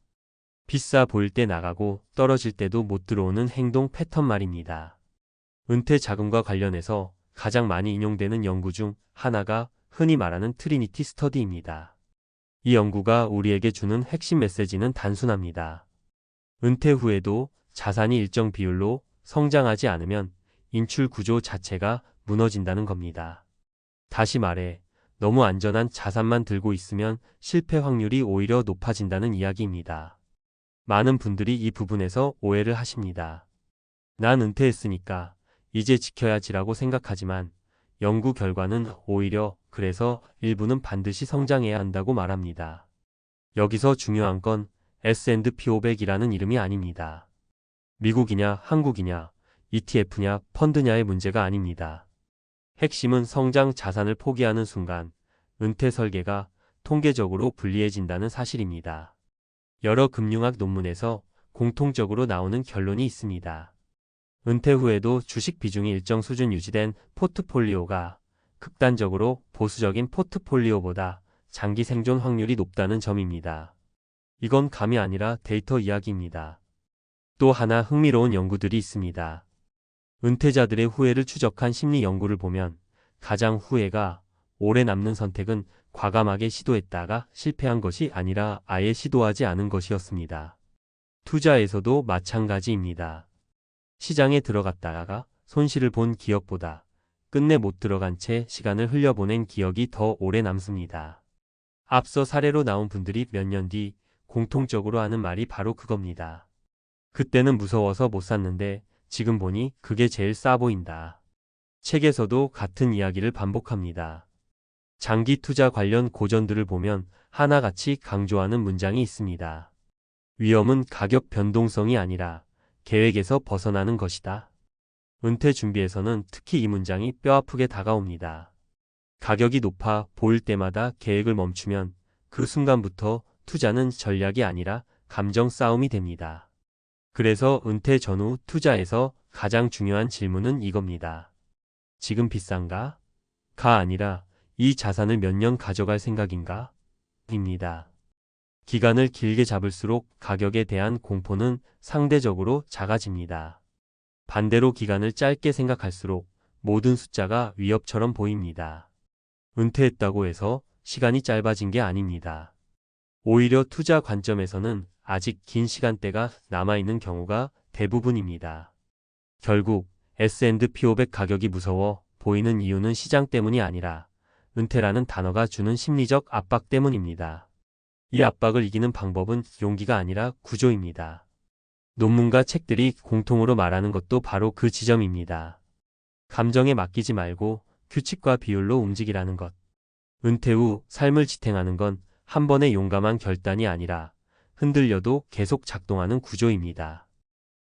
비싸 보일 때 나가고 떨어질 때도 못 들어오는 행동 패턴 말입니다. 은퇴 자금과 관련해서 가장 많이 인용되는 연구 중 하나가 흔히 말하는 트리니티 스터디입니다. 이 연구가 우리에게 주는 핵심 메시지는 단순합니다. 은퇴 후에도 자산이 일정 비율로 성장하지 않으면 인출 구조 자체가 무너진다는 겁니다. 다시 말해, 너무 안전한 자산만 들고 있으면 실패 확률이 오히려 높아진다는 이야기입니다. 많은 분들이 이 부분에서 오해를 하십니다. 난 은퇴했으니까 이제 지켜야지라고 생각하지만 연구 결과는 오히려 그래서 일부는 반드시 성장해야 한다고 말합니다. 여기서 중요한 건 S&P 500이라는 이름이 아닙니다. 미국이냐 한국이냐 ETF냐 펀드냐의 문제가 아닙니다. 핵심은 성장 자산을 포기하는 순간 은퇴 설계가 통계적으로 불리해진다는 사실입니다. 여러 금융학 논문에서 공통적으로 나오는 결론이 있습니다. 은퇴 후에도 주식 비중이 일정 수준 유지된 포트폴리오가 극단적으로 보수적인 포트폴리오보다 장기 생존 확률이 높다는 점입니다. 이건 감이 아니라 데이터 이야기입니다. 또 하나 흥미로운 연구들이 있습니다. 은퇴자들의 후회를 추적한 심리 연구를 보면 가장 후회가 오래 남는 선택은 과감하게 시도했다가 실패한 것이 아니라 아예 시도하지 않은 것이었습니다. 투자에서도 마찬가지입니다. 시장에 들어갔다가 손실을 본 기억보다 끝내 못 들어간 채 시간을 흘려보낸 기억이 더 오래 남습니다. 앞서 사례로 나온 분들이 몇 년 뒤 공통적으로 하는 말이 바로 그겁니다. 그때는 무서워서 못 샀는데 지금 보니 그게 제일 싸 보인다. 책에서도 같은 이야기를 반복합니다. 장기 투자 관련 고전들을 보면 하나같이 강조하는 문장이 있습니다. 위험은 가격 변동성이 아니라 계획에서 벗어나는 것이다. 은퇴 준비에서는 특히 이 문장이 뼈아프게 다가옵니다. 가격이 높아 보일 때마다 계획을 멈추면 그 순간부터 투자는 전략이 아니라 감정 싸움이 됩니다. 그래서 은퇴 전후 투자에서 가장 중요한 질문은 이겁니다. 지금 비싼가? 가 아니라 이 자산을 몇 년 가져갈 생각인가? 입니다. 기간을 길게 잡을수록 가격에 대한 공포는 상대적으로 작아집니다. 반대로 기간을 짧게 생각할수록 모든 숫자가 위협처럼 보입니다. 은퇴했다고 해서 시간이 짧아진 게 아닙니다. 오히려 투자 관점에서는 아직 긴 시간대가 남아있는 경우가 대부분입니다. 결국 S&P 500 가격이 무서워 보이는 이유는 시장 때문이 아니라 은퇴라는 단어가 주는 심리적 압박 때문입니다. 이 압박을 이기는 방법은 용기가 아니라 구조입니다. 논문과 책들이 공통으로 말하는 것도 바로 그 지점입니다. 감정에 맡기지 말고 규칙과 비율로 움직이라는 것. 은퇴 후 삶을 지탱하는 건 한 번의 용감한 결단이 아니라 흔들려도 계속 작동하는 구조입니다.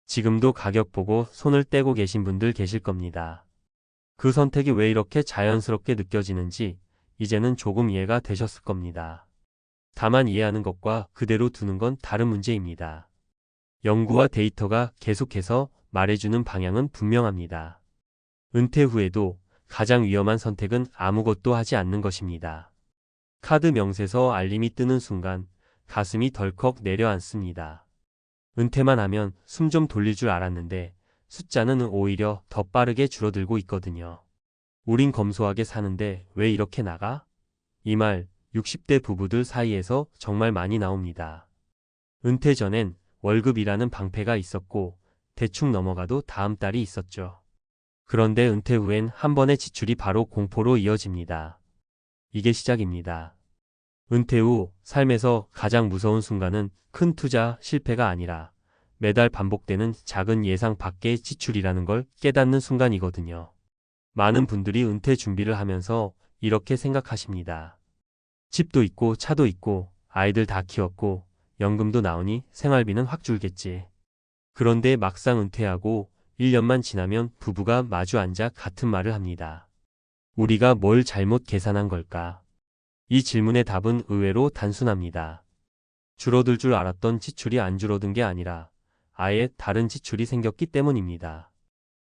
지금도 가격 보고 손을 떼고 계신 분들 계실 겁니다. 그 선택이 왜 이렇게 자연스럽게 느껴지는지 이제는 조금 이해가 되셨을 겁니다. 다만 이해하는 것과 그대로 두는 건 다른 문제입니다. 연구와 데이터가 계속해서 말해주는 방향은 분명합니다. 은퇴 후에도 가장 위험한 선택은 아무것도 하지 않는 것입니다. 카드 명세서 알림이 뜨는 순간 가슴이 덜컥 내려앉습니다. 은퇴만 하면 숨 좀 돌릴 줄 알았는데 숫자는 오히려 더 빠르게 줄어들고 있거든요. 우린 검소하게 사는데 왜 이렇게 나가? 이 말 60대 부부들 사이에서 정말 많이 나옵니다. 은퇴 전엔 월급이라는 방패가 있었고 대충 넘어가도 다음 달이 있었죠. 그런데 은퇴 후엔 한 번의 지출이 바로 공포로 이어집니다. 이게 시작입니다. 은퇴 후 삶에서 가장 무서운 순간은 큰 투자 실패가 아니라 매달 반복되는 작은 예상 밖의 지출이라는 걸 깨닫는 순간이거든요. 많은 분들이 은퇴 준비를 하면서 이렇게 생각하십니다. 집도 있고 차도 있고 아이들 다 키웠고 연금도 나오니 생활비는 확 줄겠지. 그런데 막상 은퇴하고 1년만 지나면 부부가 마주 앉아 같은 말을 합니다. 우리가 뭘 잘못 계산한 걸까? 이 질문의 답은 의외로 단순합니다. 줄어들 줄 알았던 지출이 안 줄어든 게 아니라 아예 다른 지출이 생겼기 때문입니다.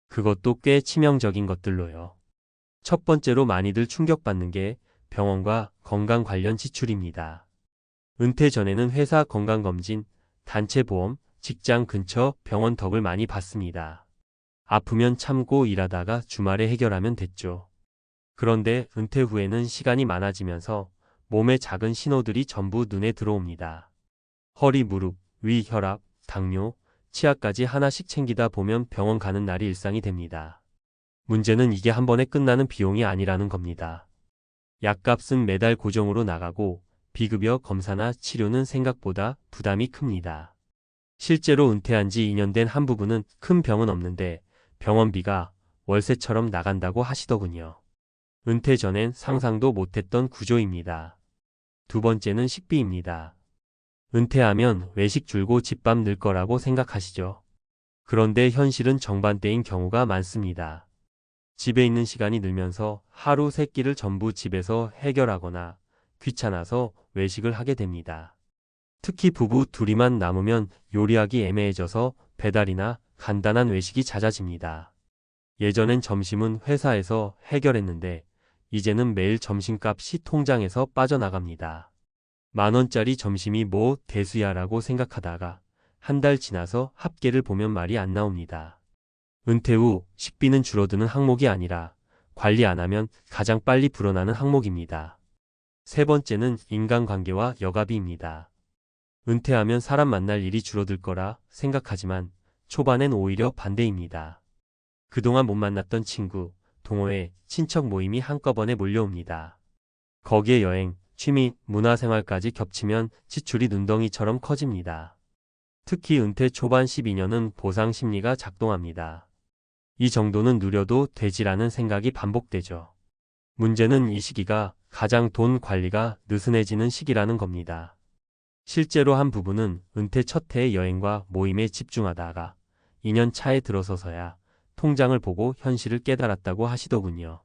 그것도 꽤 치명적인 것들로요. 첫 번째로 많이들 충격받는 게 병원과 건강 관련 지출입니다. 은퇴 전에는 회사 건강검진, 단체 보험, 직장 근처 병원 덕을 많이 봤습니다. 아프면 참고 일하다가 주말에 해결하면 됐죠. 그런데 은퇴 후에는 시간이 많아지면서 몸의 작은 신호들이 전부 눈에 들어옵니다. 허리, 무릎, 위, 혈압, 당뇨, 치아까지 하나씩 챙기다 보면 병원 가는 날이 일상이 됩니다. 문제는 이게 한 번에 끝나는 비용이 아니라는 겁니다. 약값은 매달 고정으로 나가고 비급여 검사나 치료는 생각보다 부담이 큽니다. 실제로 은퇴한 지 2년 된 한 부부는 큰 병은 없는데 병원비가 월세처럼 나간다고 하시더군요. 은퇴 전엔 상상도 못했던 구조입니다. 두 번째는 식비입니다. 은퇴하면 외식 줄고 집밥 늘 거라고 생각하시죠. 그런데 현실은 정반대인 경우가 많습니다. 집에 있는 시간이 늘면서 하루 3끼를 전부 집에서 해결하거나 귀찮아서 외식을 하게 됩니다. 특히 부부 둘이만 남으면 요리하기 애매해져서 배달이나 간단한 외식이 잦아집니다. 예전엔 점심은 회사에서 해결했는데 이제는 매일 점심값이 통장에서 빠져나갑니다. 10,000원짜리 점심이 뭐 대수야라고 생각하다가 한 달 지나서 합계를 보면 말이 안 나옵니다. 은퇴 후 식비는 줄어드는 항목이 아니라 관리 안 하면 가장 빨리 불어나는 항목입니다. 세 번째는 인간관계와 여가비입니다. 은퇴하면 사람 만날 일이 줄어들 거라 생각하지만 초반엔 오히려 반대입니다. 그동안 못 만났던 친구, 동호회, 친척 모임이 한꺼번에 몰려옵니다. 거기에 여행, 취미, 문화생활까지 겹치면 지출이 눈덩이처럼 커집니다. 특히 은퇴 초반 12년은 보상 심리가 작동합니다. 이 정도는 누려도 되지라는 생각이 반복되죠. 문제는 이 시기가 가장 돈 관리가 느슨해지는 시기라는 겁니다. 실제로 한 부부는 은퇴 첫 해의 여행과 모임에 집중하다가 2년 차에 들어서서야 통장을 보고 현실을 깨달았다고 하시더군요.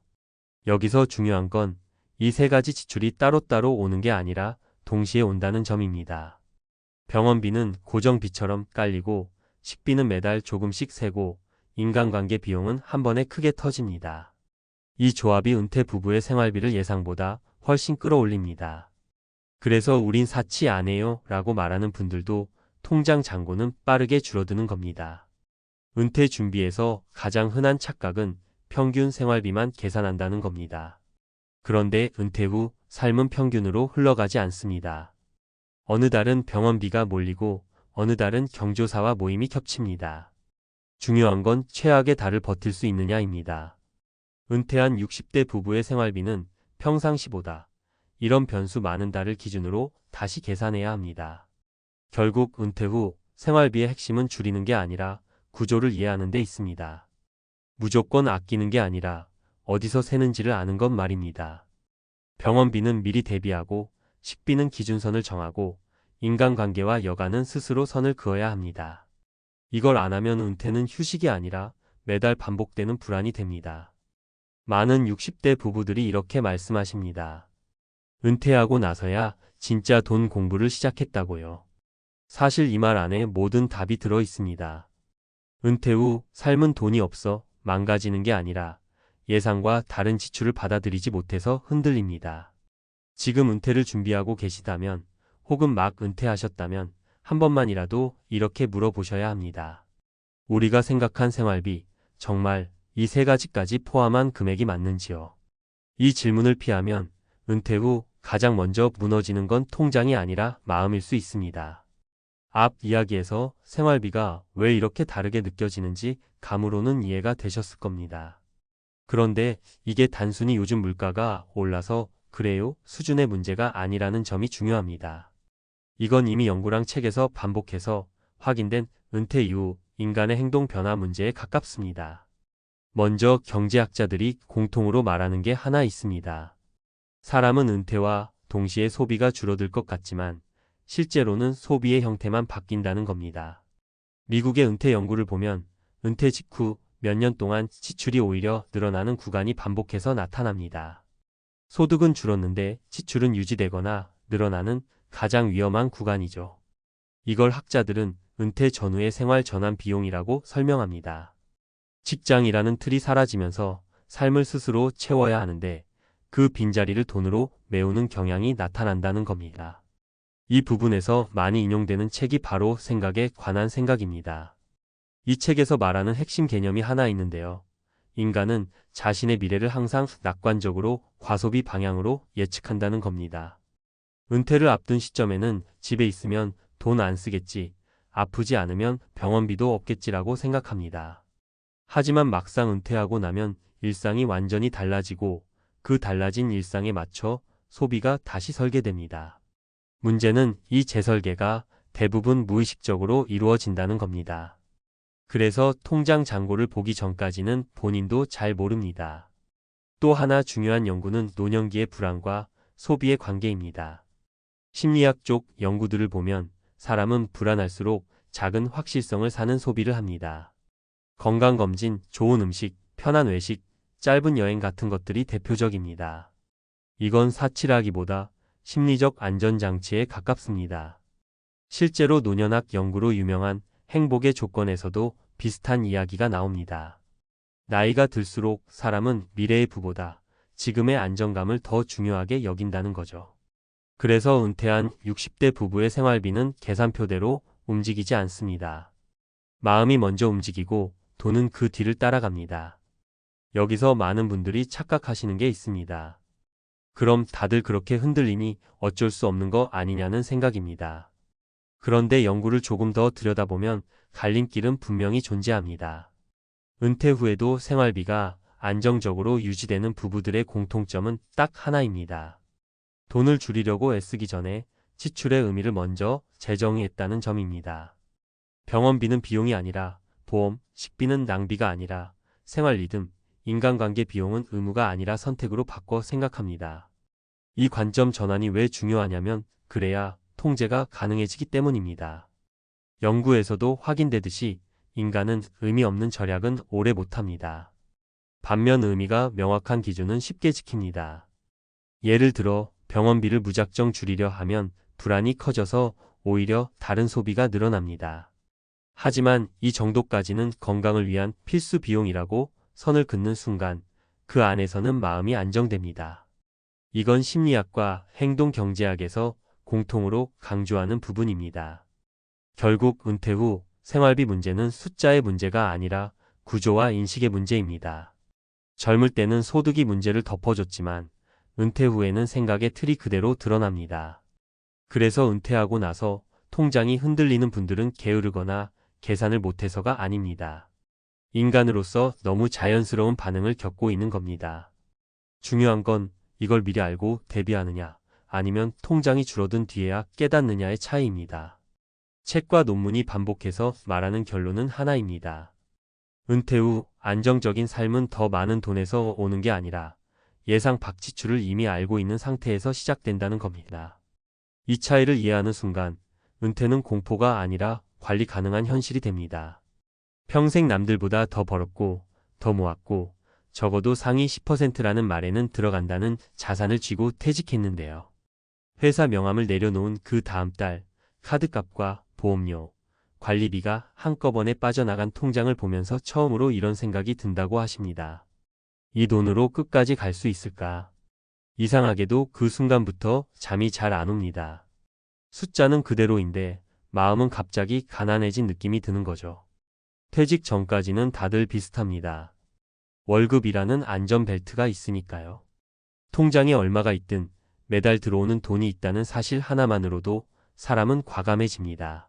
여기서 중요한 건 이 세 가지 지출이 따로따로 오는 게 아니라 동시에 온다는 점입니다. 병원비는 고정비처럼 깔리고 식비는 매달 조금씩 세고 인간관계 비용은 한 번에 크게 터집니다. 이 조합이 은퇴 부부의 생활비를 예상보다 훨씬 끌어올립니다. 그래서 우린 사치 안 해요 라고 말하는 분들도 통장 잔고는 빠르게 줄어드는 겁니다. 은퇴 준비에서 가장 흔한 착각은 평균 생활비만 계산한다는 겁니다. 그런데 은퇴 후 삶은 평균으로 흘러가지 않습니다. 어느 달은 병원비가 몰리고 어느 달은 경조사와 모임이 겹칩니다. 중요한 건 최악의 달을 버틸 수 있느냐입니다. 은퇴한 60대 부부의 생활비는 평상시보다 이런 변수 많은 달을 기준으로 다시 계산해야 합니다. 결국 은퇴 후 생활비의 핵심은 줄이는 게 아니라 구조를 이해하는 데 있습니다. 무조건 아끼는 게 아니라 어디서 새는지를 아는 것 말입니다. 병원비는 미리 대비하고 식비는 기준선을 정하고 인간관계와 여가는 스스로 선을 그어야 합니다. 이걸 안 하면 은퇴는 휴식이 아니라 매달 반복되는 불안이 됩니다. 많은 60대 부부들이 이렇게 말씀하십니다. 은퇴하고 나서야 진짜 돈 공부를 시작했다고요. 사실 이 말 안에 모든 답이 들어 있습니다. 은퇴 후 삶은 돈이 없어 망가지는 게 아니라 예상과 다른 지출을 받아들이지 못해서 흔들립니다. 지금 은퇴를 준비하고 계시다면 혹은 막 은퇴하셨다면 한 번만이라도 이렇게 물어보셔야 합니다. 우리가 생각한 생활비, 정말 이 세 가지까지 포함한 금액이 맞는지요? 이 질문을 피하면 은퇴 후 가장 먼저 무너지는 건 통장이 아니라 마음일 수 있습니다. 앞 이야기에서 생활비가 왜 이렇게 다르게 느껴지는지 감으로는 이해가 되셨을 겁니다. 그런데 이게 단순히 요즘 물가가 올라서 그래요 수준의 문제가 아니라는 점이 중요합니다. 이건 이미 연구랑 책에서 반복해서 확인된 은퇴 이후 인간의 행동 변화 문제에 가깝습니다. 먼저 경제학자들이 공통으로 말하는 게 하나 있습니다. 사람은 은퇴와 동시에 소비가 줄어들 것 같지만 실제로는 소비의 형태만 바뀐다는 겁니다. 미국의 은퇴 연구를 보면 은퇴 직후 몇 년 동안 지출이 오히려 늘어나는 구간이 반복해서 나타납니다. 소득은 줄었는데 지출은 유지되거나 늘어나는 가장 위험한 구간이죠. 이걸 학자들은 은퇴 전후의 생활 전환 비용이라고 설명합니다. 직장이라는 틀이 사라지면서 삶을 스스로 채워야 하는데 그 빈자리를 돈으로 메우는 경향이 나타난다는 겁니다. 이 부분에서 많이 인용되는 책이 바로 생각에 관한 생각입니다. 이 책에서 말하는 핵심 개념이 하나 있는데요. 인간은 자신의 미래를 항상 낙관적으로 과소비 방향으로 예측한다는 겁니다. 은퇴를 앞둔 시점에는 집에 있으면 돈 안 쓰겠지, 아프지 않으면 병원비도 없겠지라고 생각합니다. 하지만 막상 은퇴하고 나면 일상이 완전히 달라지고 그 달라진 일상에 맞춰 소비가 다시 설계됩니다. 문제는 이 재설계가 대부분 무의식적으로 이루어진다는 겁니다. 그래서 통장 잔고를 보기 전까지는 본인도 잘 모릅니다. 또 하나 중요한 연구는 노년기의 불안과 소비의 관계입니다. 심리학 쪽 연구들을 보면 사람은 불안할수록 작은 확실성을 사는 소비를 합니다. 건강검진, 좋은 음식, 편한 외식, 짧은 여행 같은 것들이 대표적입니다. 이건 사치라기보다 심리적 안전장치에 가깝습니다. 실제로 노년학 연구로 유명한 행복의 조건에서도 비슷한 이야기가 나옵니다. 나이가 들수록 사람은 미래의 부보다 지금의 안정감을 더 중요하게 여긴다는 거죠. 그래서 은퇴한 60대 부부의 생활비는 계산표대로 움직이지 않습니다. 마음이 먼저 움직이고 돈은 그 뒤를 따라갑니다. 여기서 많은 분들이 착각하시는 게 있습니다. 그럼 다들 그렇게 흔들리니 어쩔 수 없는 거 아니냐는 생각입니다. 그런데 연구를 조금 더 들여다보면 갈림길은 분명히 존재합니다. 은퇴 후에도 생활비가 안정적으로 유지되는 부부들의 공통점은 딱 하나입니다. 돈을 줄이려고 애쓰기 전에 지출의 의미를 먼저 재정의했다는 점입니다. 병원비는 비용이 아니라 보험, 식비는 낭비가 아니라 생활 리듬, 인간관계 비용은 의무가 아니라 선택으로 바꿔 생각합니다. 이 관점 전환이 왜 중요하냐면 그래야 통제가 가능해지기 때문입니다. 연구에서도 확인되듯이 인간은 의미 없는 절약은 오래 못합니다. 반면 의미가 명확한 기준은 쉽게 지킵니다. 예를 들어 병원비를 무작정 줄이려 하면 불안이 커져서 오히려 다른 소비가 늘어납니다. 하지만 이 정도까지는 건강을 위한 필수 비용이라고 선을 긋는 순간 그 안에서는 마음이 안정됩니다. 이건 심리학과 행동경제학에서 공통으로 강조하는 부분입니다. 결국 은퇴 후 생활비 문제는 숫자의 문제가 아니라 구조와 인식의 문제입니다. 젊을 때는 소득이 문제를 덮어줬지만 은퇴 후에는 생각의 틀이 그대로 드러납니다. 그래서 은퇴하고 나서 통장이 흔들리는 분들은 게으르거나 계산을 못해서가 아닙니다. 인간으로서 너무 자연스러운 반응을 겪고 있는 겁니다. 중요한 건 이걸 미리 알고 대비하느냐, 아니면 통장이 줄어든 뒤에야 깨닫느냐의 차이입니다. 책과 논문이 반복해서 말하는 결론은 하나입니다. 은퇴 후 안정적인 삶은 더 많은 돈에서 오는 게 아니라 예상 밖 지출을 이미 알고 있는 상태에서 시작된다는 겁니다. 이 차이를 이해하는 순간 은퇴는 공포가 아니라 관리 가능한 현실이 됩니다. 평생 남들보다 더 벌었고 더 모았고 적어도 상위 10%라는 말에는 들어간다는 자산을 쥐고 퇴직했는데요. 회사 명함을 내려놓은 그 다음 달 카드값과 보험료, 관리비가 한꺼번에 빠져나간 통장을 보면서 처음으로 이런 생각이 든다고 하십니다. 이 돈으로 끝까지 갈 수 있을까? 이상하게도 그 순간부터 잠이 잘 안 옵니다. 숫자는 그대로인데 마음은 갑자기 가난해진 느낌이 드는 거죠. 퇴직 전까지는 다들 비슷합니다. 월급이라는 안전벨트가 있으니까요. 통장에 얼마가 있든 매달 들어오는 돈이 있다는 사실 하나만으로도 사람은 과감해집니다.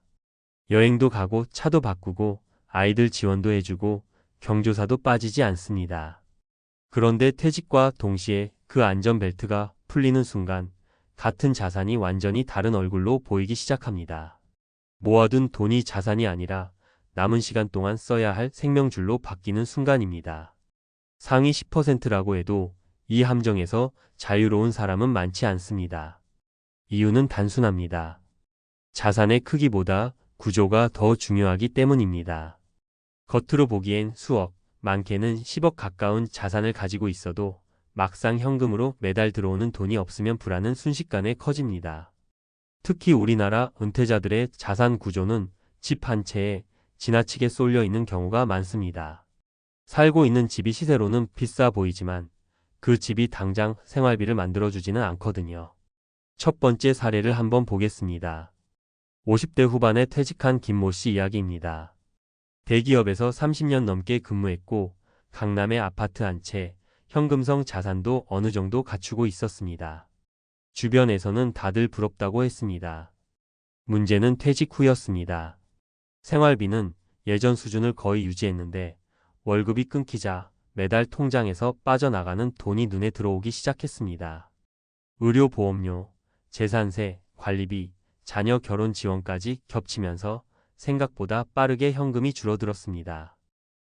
여행도 가고 차도 바꾸고 아이들 지원도 해주고 경조사도 빠지지 않습니다. 그런데 퇴직과 동시에 그 안전벨트가 풀리는 순간 같은 자산이 완전히 다른 얼굴로 보이기 시작합니다. 모아둔 돈이 자산이 아니라 남은 시간 동안 써야 할 생명줄로 바뀌는 순간입니다. 상위 10%라고 해도 이 함정에서 자유로운 사람은 많지 않습니다. 이유는 단순합니다. 자산의 크기보다 구조가 더 중요하기 때문입니다. 겉으로 보기엔 수억, 많게는 10억 가까운 자산을 가지고 있어도 막상 현금으로 매달 들어오는 돈이 없으면 불안은 순식간에 커집니다. 특히 우리나라 은퇴자들의 자산 구조는 집 한 채에 지나치게 쏠려 있는 경우가 많습니다. 살고 있는 집이 시세로는 비싸 보이지만 그 집이 당장 생활비를 만들어주지는 않거든요. 첫 번째 사례를 한번 보겠습니다. 50대 후반에 퇴직한 김모 씨 이야기입니다. 대기업에서 30년 넘게 근무했고 강남에 아파트 한 채, 현금성 자산도 어느 정도 갖추고 있었습니다. 주변에서는 다들 부럽다고 했습니다. 문제는 퇴직 후였습니다. 생활비는 예전 수준을 거의 유지했는데 월급이 끊기자 매달 통장에서 빠져나가는 돈이 눈에 들어오기 시작했습니다. 의료보험료, 재산세, 관리비, 자녀 결혼 지원까지 겹치면서 생각보다 빠르게 현금이 줄어들었습니다.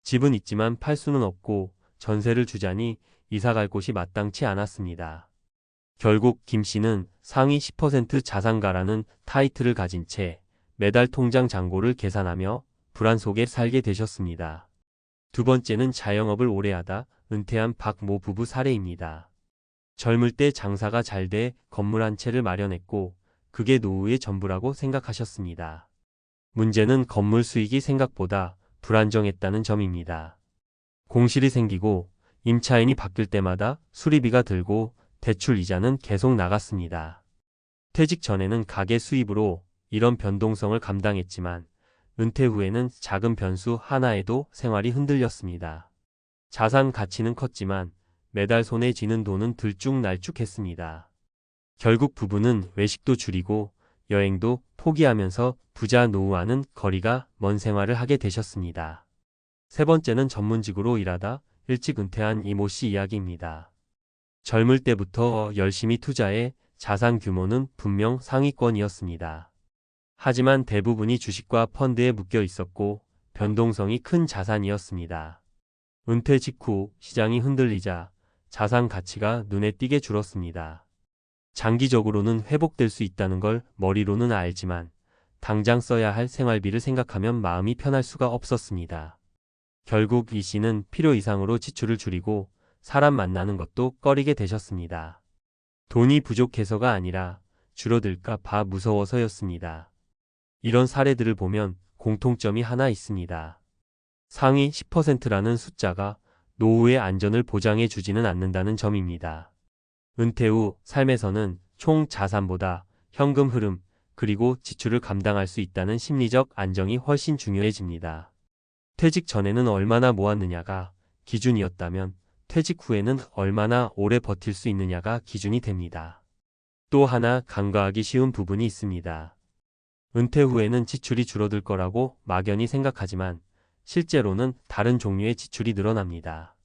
집은 있지만 팔 수는 없고 전세를 주자니 이사 갈 곳이 마땅치 않았습니다. 결국 김 씨는 상위 10% 자산가라는 타이틀을 가진 채 매달 통장 잔고를 계산하며 불안 속에 살게 되셨습니다. 두 번째는 자영업을 오래 하다 은퇴한 박모 부부 사례입니다. 젊을 때 장사가 잘 돼 건물 한 채를 마련했고 그게 노후의 전부라고 생각하셨습니다. 문제는 건물 수익이 생각보다 불안정했다는 점입니다. 공실이 생기고 임차인이 바뀔 때마다 수리비가 들고 대출 이자는 계속 나갔습니다. 퇴직 전에는 가게 수입으로 이런 변동성을 감당했지만 은퇴 후에는 작은 변수 하나에도 생활이 흔들렸습니다. 자산 가치는 컸지만 매달 손에 쥐는 돈은 들쭉날쭉했습니다. 결국 부부는 외식도 줄이고 여행도 포기하면서 부자 노후와는 거리가 먼 생활을 하게 되셨습니다. 세 번째는 전문직으로 일하다 일찍 은퇴한 이모 씨 이야기입니다. 젊을 때부터 열심히 투자해 자산 규모는 분명 상위권이었습니다. 하지만 대부분이 주식과 펀드에 묶여 있었고 변동성이 큰 자산이었습니다. 은퇴 직후 시장이 흔들리자 자산 가치가 눈에 띄게 줄었습니다. 장기적으로는 회복될 수 있다는 걸 머리로는 알지만 당장 써야 할 생활비를 생각하면 마음이 편할 수가 없었습니다. 결국 이 씨는 필요 이상으로 지출을 줄이고 사람 만나는 것도 꺼리게 되셨습니다. 돈이 부족해서가 아니라 줄어들까 봐 무서워서였습니다. 이런 사례들을 보면 공통점이 하나 있습니다. 상위 10%라는 숫자가 노후의 안전을 보장해 주지는 않는다는 점입니다. 은퇴 후 삶에서는 총 자산보다 현금 흐름 그리고 지출을 감당할 수 있다는 심리적 안정이 훨씬 중요해집니다. 퇴직 전에는 얼마나 모았느냐가 기준이었다면 퇴직 후에는 얼마나 오래 버틸 수 있느냐가 기준이 됩니다. 또 하나 간과하기 쉬운 부분이 있습니다. 은퇴 후에는 지출이 줄어들 거라고 막연히 생각하지만 실제로는 다른 종류의 지출이 늘어납니다.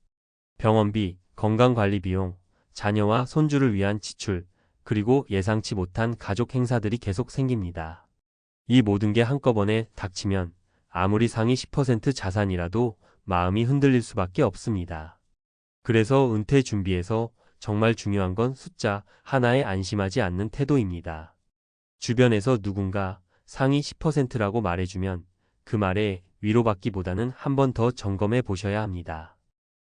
병원비, 건강관리 비용, 자녀와 손주를 위한 지출, 그리고 예상치 못한 가족 행사들이 계속 생깁니다. 이 모든 게 한꺼번에 닥치면 아무리 상위 10% 자산이라도 마음이 흔들릴 수밖에 없습니다. 그래서 은퇴 준비에서 정말 중요한 건 숫자 하나에 안심하지 않는 태도입니다. 주변에서 누군가 상위 10%라고 말해주면 그 말에 위로받기보다는 한 번 더 점검해 보셔야 합니다.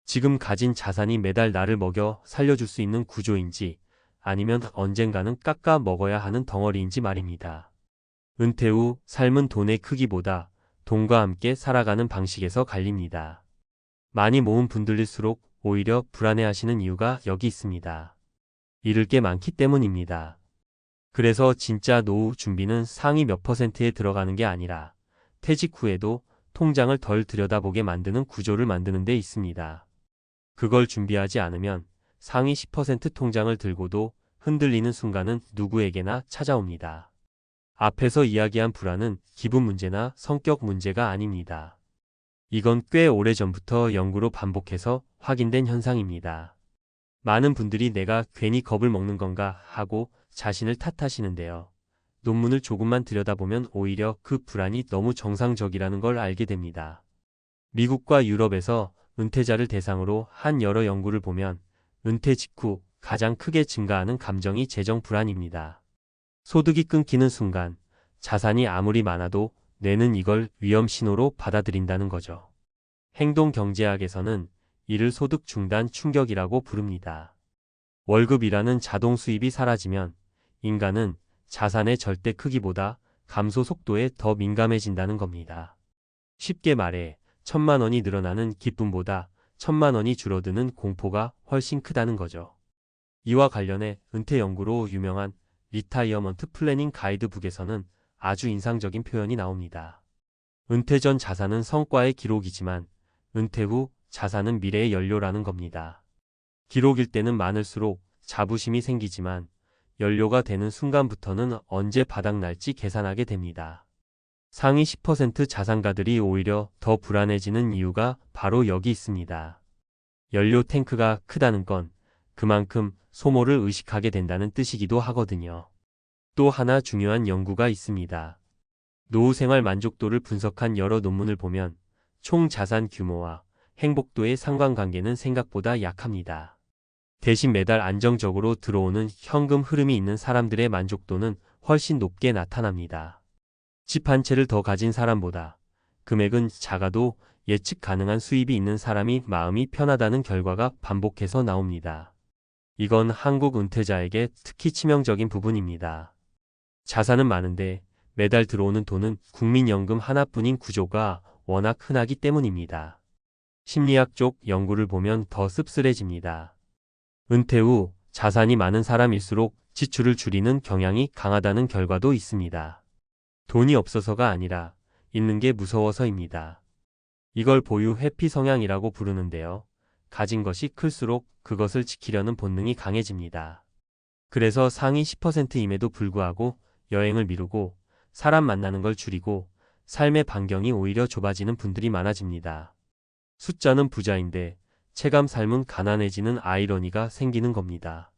지금 가진 자산이 매달 나를 먹여 살려줄 수 있는 구조인지 아니면 언젠가는 깎아 먹어야 하는 덩어리인지 말입니다. 은퇴 후 삶은 돈의 크기보다 돈과 함께 살아가는 방식에서 갈립니다. 많이 모은 분들일수록 오히려 불안해하시는 이유가 여기 있습니다. 잃을 게 많기 때문입니다. 그래서 진짜 노후 준비는 상위 몇 %에 들어가는 게 아니라 퇴직 후에도 통장을 덜 들여다보게 만드는 구조를 만드는 데 있습니다. 그걸 준비하지 않으면 상위 10% 통장을 들고도 흔들리는 순간은 누구에게나 찾아옵니다. 앞에서 이야기한 불안은 기분 문제나 성격 문제가 아닙니다. 이건 꽤 오래전부터 연구로 반복해서 확인된 현상입니다. 많은 분들이 내가 괜히 겁을 먹는 건가 하고 자신을 탓하시는데요. 논문을 조금만 들여다보면 오히려 그 불안이 너무 정상적이라는 걸 알게 됩니다. 미국과 유럽에서 은퇴자를 대상으로 한 여러 연구를 보면 은퇴 직후 가장 크게 증가하는 감정이 재정 불안입니다. 소득이 끊기는 순간 자산이 아무리 많아도 뇌는 이걸 위험 신호로 받아들인다는 거죠. 행동경제학에서는 이를 소득 중단 충격이라고 부릅니다. 월급이라는 자동 수입이 사라지면 인간은 자산의 절대 크기보다 감소 속도에 더 민감해진다는 겁니다. 쉽게 말해 1,000만 원이 늘어나는 기쁨보다 1,000만 원이 줄어드는 공포가 훨씬 크다는 거죠. 이와 관련해 은퇴 연구로 유명한 리타이어먼트 플래닝 가이드북에서는 아주 인상적인 표현이 나옵니다. 은퇴 전 자산은 성과의 기록이지만 은퇴 후 자산은 미래의 연료라는 겁니다. 기록일 때는 많을수록 자부심이 생기지만 연료가 되는 순간부터는 언제 바닥날지 계산하게 됩니다. 상위 10% 자산가들이 오히려 더 불안해지는 이유가 바로 여기 있습니다. 연료 탱크가 크다는 건 그만큼 소모를 의식하게 된다는 뜻이기도 하거든요. 또 하나 중요한 연구가 있습니다. 노후 생활 만족도를 분석한 여러 논문을 보면 총 자산 규모와 행복도의 상관관계는 생각보다 약합니다. 대신 매달 안정적으로 들어오는 현금 흐름이 있는 사람들의 만족도는 훨씬 높게 나타납니다. 집 한 채를 더 가진 사람보다 금액은 작아도 예측 가능한 수입이 있는 사람이 마음이 편하다는 결과가 반복해서 나옵니다. 이건 한국 은퇴자에게 특히 치명적인 부분입니다. 자산은 많은데 매달 들어오는 돈은 국민연금 하나뿐인 구조가 워낙 흔하기 때문입니다. 심리학 쪽 연구를 보면 더 씁쓸해집니다. 은퇴 후 자산이 많은 사람일수록 지출을 줄이는 경향이 강하다는 결과도 있습니다. 돈이 없어서가 아니라 잃는 게 무서워서입니다. 이걸 보유 회피 성향이라고 부르는데요. 가진 것이 클수록 그것을 지키려는 본능이 강해집니다. 그래서 상위 10%임에도 불구하고 여행을 미루고 사람 만나는 걸 줄이고 삶의 반경이 오히려 좁아지는 분들이 많아집니다. 숫자는 부자인데 체감 삶은 가난해지는 아이러니가 생기는 겁니다.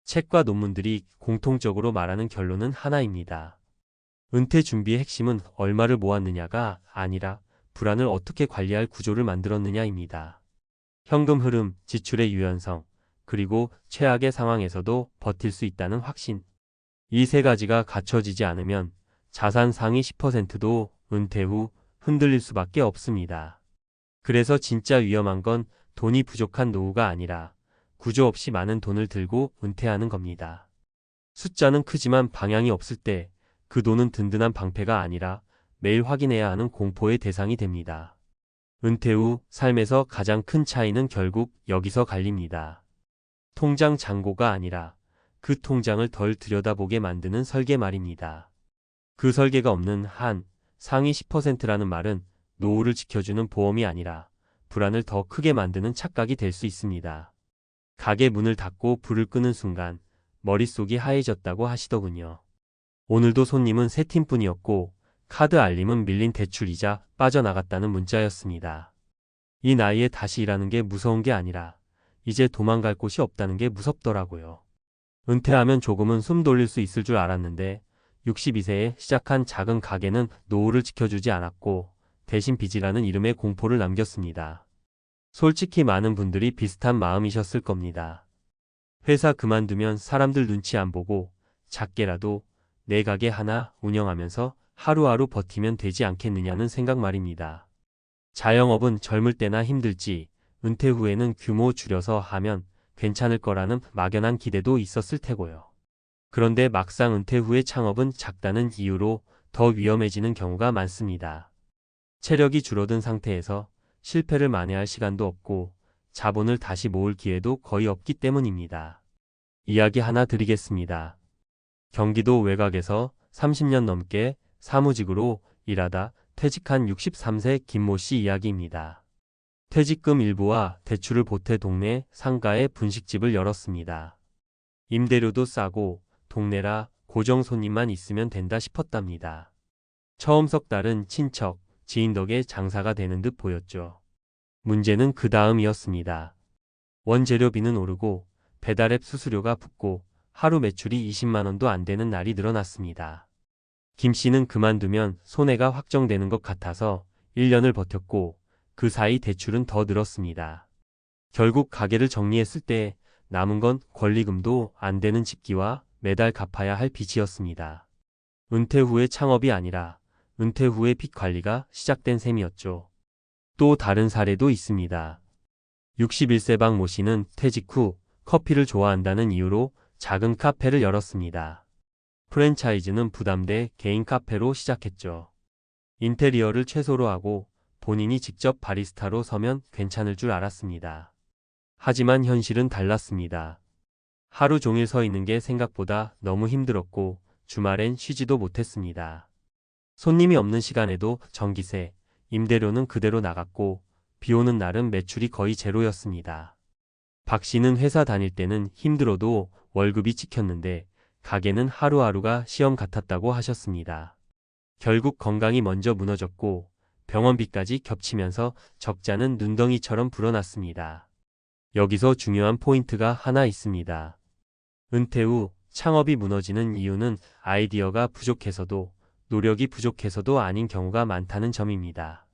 책과 논문들이 공통적으로 말하는 결론은 하나입니다. 은퇴 준비의 핵심은 얼마를 모았느냐가 아니라 불안을 어떻게 관리할 구조를 만들었느냐입니다. 현금 흐름, 지출의 유연성, 그리고 최악의 상황에서도 버틸 수 있다는 확신. 이 세 가지가 갖춰지지 않으면 자산 상위 10%도 은퇴 후 흔들릴 수밖에 없습니다. 그래서 진짜 위험한 건 돈이 부족한 노후가 아니라 구조 없이 많은 돈을 들고 은퇴하는 겁니다. 숫자는 크지만 방향이 없을 때 그 돈은 든든한 방패가 아니라 매일 확인해야 하는 공포의 대상이 됩니다. 은퇴 후 삶에서 가장 큰 차이는 결국 여기서 갈립니다. 통장 잔고가 아니라 그 통장을 덜 들여다보게 만드는 설계 말입니다. 그 설계가 없는 한 상위 10%라는 말은 노후를 지켜주는 보험이 아니라 불안을 더 크게 만드는 착각이 될 수 있습니다. 가게 문을 닫고 불을 끄는 순간 머릿속이 하얘졌다고 하시더군요. 오늘도 손님은 3팀뿐이었고 카드 알림은 밀린 대출이자 빠져나갔다는 문자였습니다. 이 나이에 다시 일하는 게 무서운 게 아니라 이제 도망갈 곳이 없다는 게 무섭더라고요. 은퇴하면 조금은 숨 돌릴 수 있을 줄 알았는데 62세에 시작한 작은 가게는 노후를 지켜주지 않았고 대신 빚이라는 이름의 공포를 남겼습니다. 솔직히 많은 분들이 비슷한 마음이셨을 겁니다. 회사 그만두면 사람들 눈치 안 보고 작게라도 내 가게 하나 운영하면서 하루하루 버티면 되지 않겠느냐는 생각 말입니다. 자영업은 젊을 때나 힘들지 은퇴 후에는 규모 줄여서 하면 괜찮을 거라는 막연한 기대도 있었을 테고요. 그런데 막상 은퇴 후에 창업은 작다는 이유로 더 위험해지는 경우가 많습니다. 체력이 줄어든 상태에서 실패를 만회할 시간도 없고 자본을 다시 모을 기회도 거의 없기 때문입니다. 이야기 하나 드리겠습니다. 경기도 외곽에서 30년 넘게 사무직으로 일하다 퇴직한 63세 김모 씨 이야기입니다. 퇴직금 일부와 대출을 보태 동네 상가에 분식집을 열었습니다. 임대료도 싸고 동네라 고정 손님만 있으면 된다 싶었답니다. 처음 석 달은 친척, 지인 덕에 장사가 되는 듯 보였죠. 문제는 그 다음이었습니다. 원재료비는 오르고 배달앱 수수료가 붙고 하루 매출이 20만 원도 안 되는 날이 늘어났습니다. 김 씨는 그만두면 손해가 확정되는 것 같아서 1년을 버텼고 그 사이 대출은 더 늘었습니다. 결국 가게를 정리했을 때 남은 건 권리금도 안 되는 집기와 매달 갚아야 할 빚이었습니다. 은퇴 후의 창업이 아니라 은퇴 후의 빚 관리가 시작된 셈이었죠. 또 다른 사례도 있습니다. 61세 박 모 씨는 퇴직 후 커피를 좋아한다는 이유로 작은 카페를 열었습니다. 프랜차이즈는 부담돼 개인 카페로 시작했죠. 인테리어를 최소로 하고 본인이 직접 바리스타로 서면 괜찮을 줄 알았습니다. 하지만 현실은 달랐습니다. 하루 종일 서 있는 게 생각보다 너무 힘들었고 주말엔 쉬지도 못했습니다. 손님이 없는 시간에도 전기세, 임대료는 그대로 나갔고 비 오는 날은 매출이 거의 제로였습니다. 박 씨는 회사 다닐 때는 힘들어도 월급이 찍혔는데 가게는 하루하루가 시험 같았다고 하셨습니다. 결국 건강이 먼저 무너졌고 병원비까지 겹치면서 적자는 눈덩이처럼 불어났습니다. 여기서 중요한 포인트가 하나 있습니다. 은퇴 후 창업이 무너지는 이유는 아이디어가 부족해서도 노력이 부족해서도 아닌 경우가 많다는 점입니다.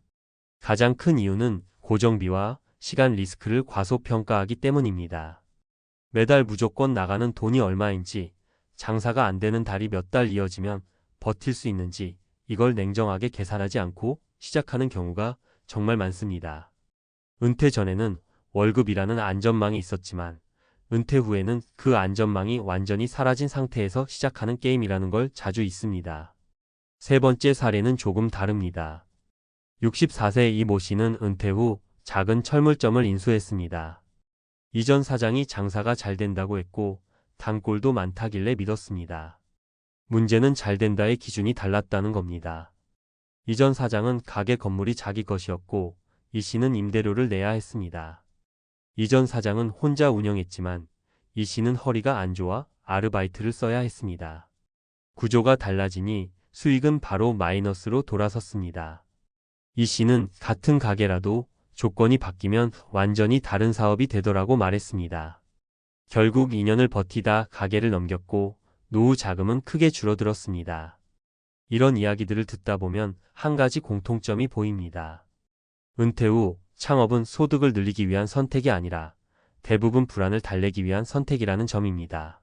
가장 큰 이유는 고정비와 시간 리스크를 과소평가하기 때문입니다. 매달 무조건 나가는 돈이 얼마인지, 장사가 안 되는 달이 몇 달 이어지면 버틸 수 있는지 이걸 냉정하게 계산하지 않고 시작하는 경우가 정말 많습니다. 은퇴 전에는 월급이라는 안전망이 있었지만 은퇴 후에는 그 안전망이 완전히 사라진 상태에서 시작하는 게임이라는 걸 자주 있습니다. 세 번째 사례는 조금 다릅니다. 64세 이 모 씨는 은퇴 후 작은 철물점을 인수했습니다. 이전 사장이 장사가 잘 된다고 했고 단골도 많다길래 믿었습니다. 문제는 잘 된다의 기준이 달랐다는 겁니다. 이전 사장은 가게 건물이 자기 것이었고 이 씨는 임대료를 내야 했습니다. 이전 사장은 혼자 운영했지만 이 씨는 허리가 안 좋아 아르바이트를 써야 했습니다. 구조가 달라지니 수익은 바로 마이너스로 돌아섰습니다. 이 씨는 같은 가게라도 조건이 바뀌면 완전히 다른 사업이 되더라고 말했습니다. 결국 2년을 버티다 가게를 넘겼고 노후 자금은 크게 줄어들었습니다. 이런 이야기들을 듣다 보면 한 가지 공통점이 보입니다. 은퇴 후 창업은 소득을 늘리기 위한 선택이 아니라 대부분 불안을 달래기 위한 선택이라는 점입니다.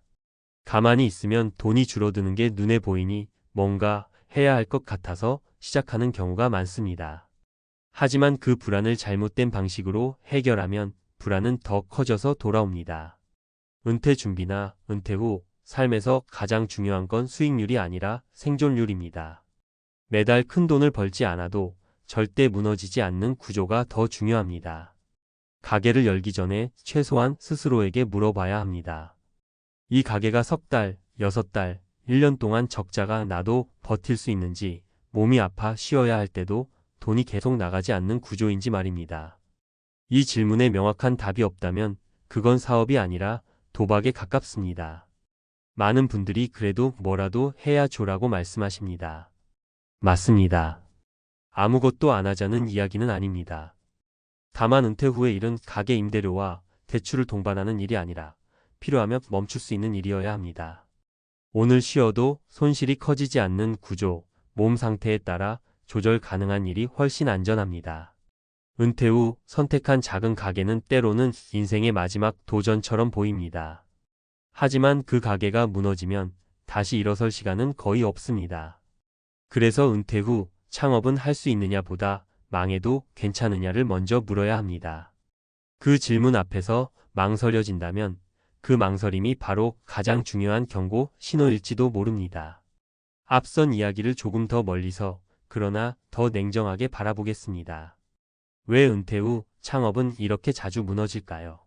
가만히 있으면 돈이 줄어드는 게 눈에 보이니 뭔가 해야 할 것 같아서 시작하는 경우가 많습니다. 하지만 그 불안을 잘못된 방식으로 해결하면 불안은 더 커져서 돌아옵니다. 은퇴 준비나 은퇴 후 삶에서 가장 중요한 건 수익률이 아니라 생존율입니다. 매달 큰 돈을 벌지 않아도 절대 무너지지 않는 구조가 더 중요합니다. 가게를 열기 전에 최소한 스스로에게 물어봐야 합니다. 이 가게가 석 달, 6달, 1년 동안 적자가 나도 버틸 수 있는지, 몸이 아파 쉬어야 할 때도 돈이 계속 나가지 않는 구조인지 말입니다. 이 질문에 명확한 답이 없다면 그건 사업이 아니라 도박에 가깝습니다. 많은 분들이 그래도 뭐라도 해야죠라고 말씀하십니다. 맞습니다. 아무것도 안 하자는 이야기는 아닙니다. 다만 은퇴 후의 일은 가게 임대료와 대출을 동반하는 일이 아니라 필요하면 멈출 수 있는 일이어야 합니다. 오늘 쉬어도 손실이 커지지 않는 구조, 몸 상태에 따라 조절 가능한 일이 훨씬 안전합니다. 은퇴 후 선택한 작은 가게는 때로는 인생의 마지막 도전처럼 보입니다. 하지만 그 가게가 무너지면 다시 일어설 시간은 거의 없습니다. 그래서 은퇴 후 창업은 할 수 있느냐 보다 망해도 괜찮으냐를 먼저 물어야 합니다. 그 질문 앞에서 망설여진다면 그 망설임이 바로 가장 중요한 경고 신호일지도 모릅니다. 앞선 이야기를 조금 더 멀리서 그러나 더 냉정하게 바라보겠습니다. 왜 은퇴 후 창업은 이렇게 자주 무너질까요?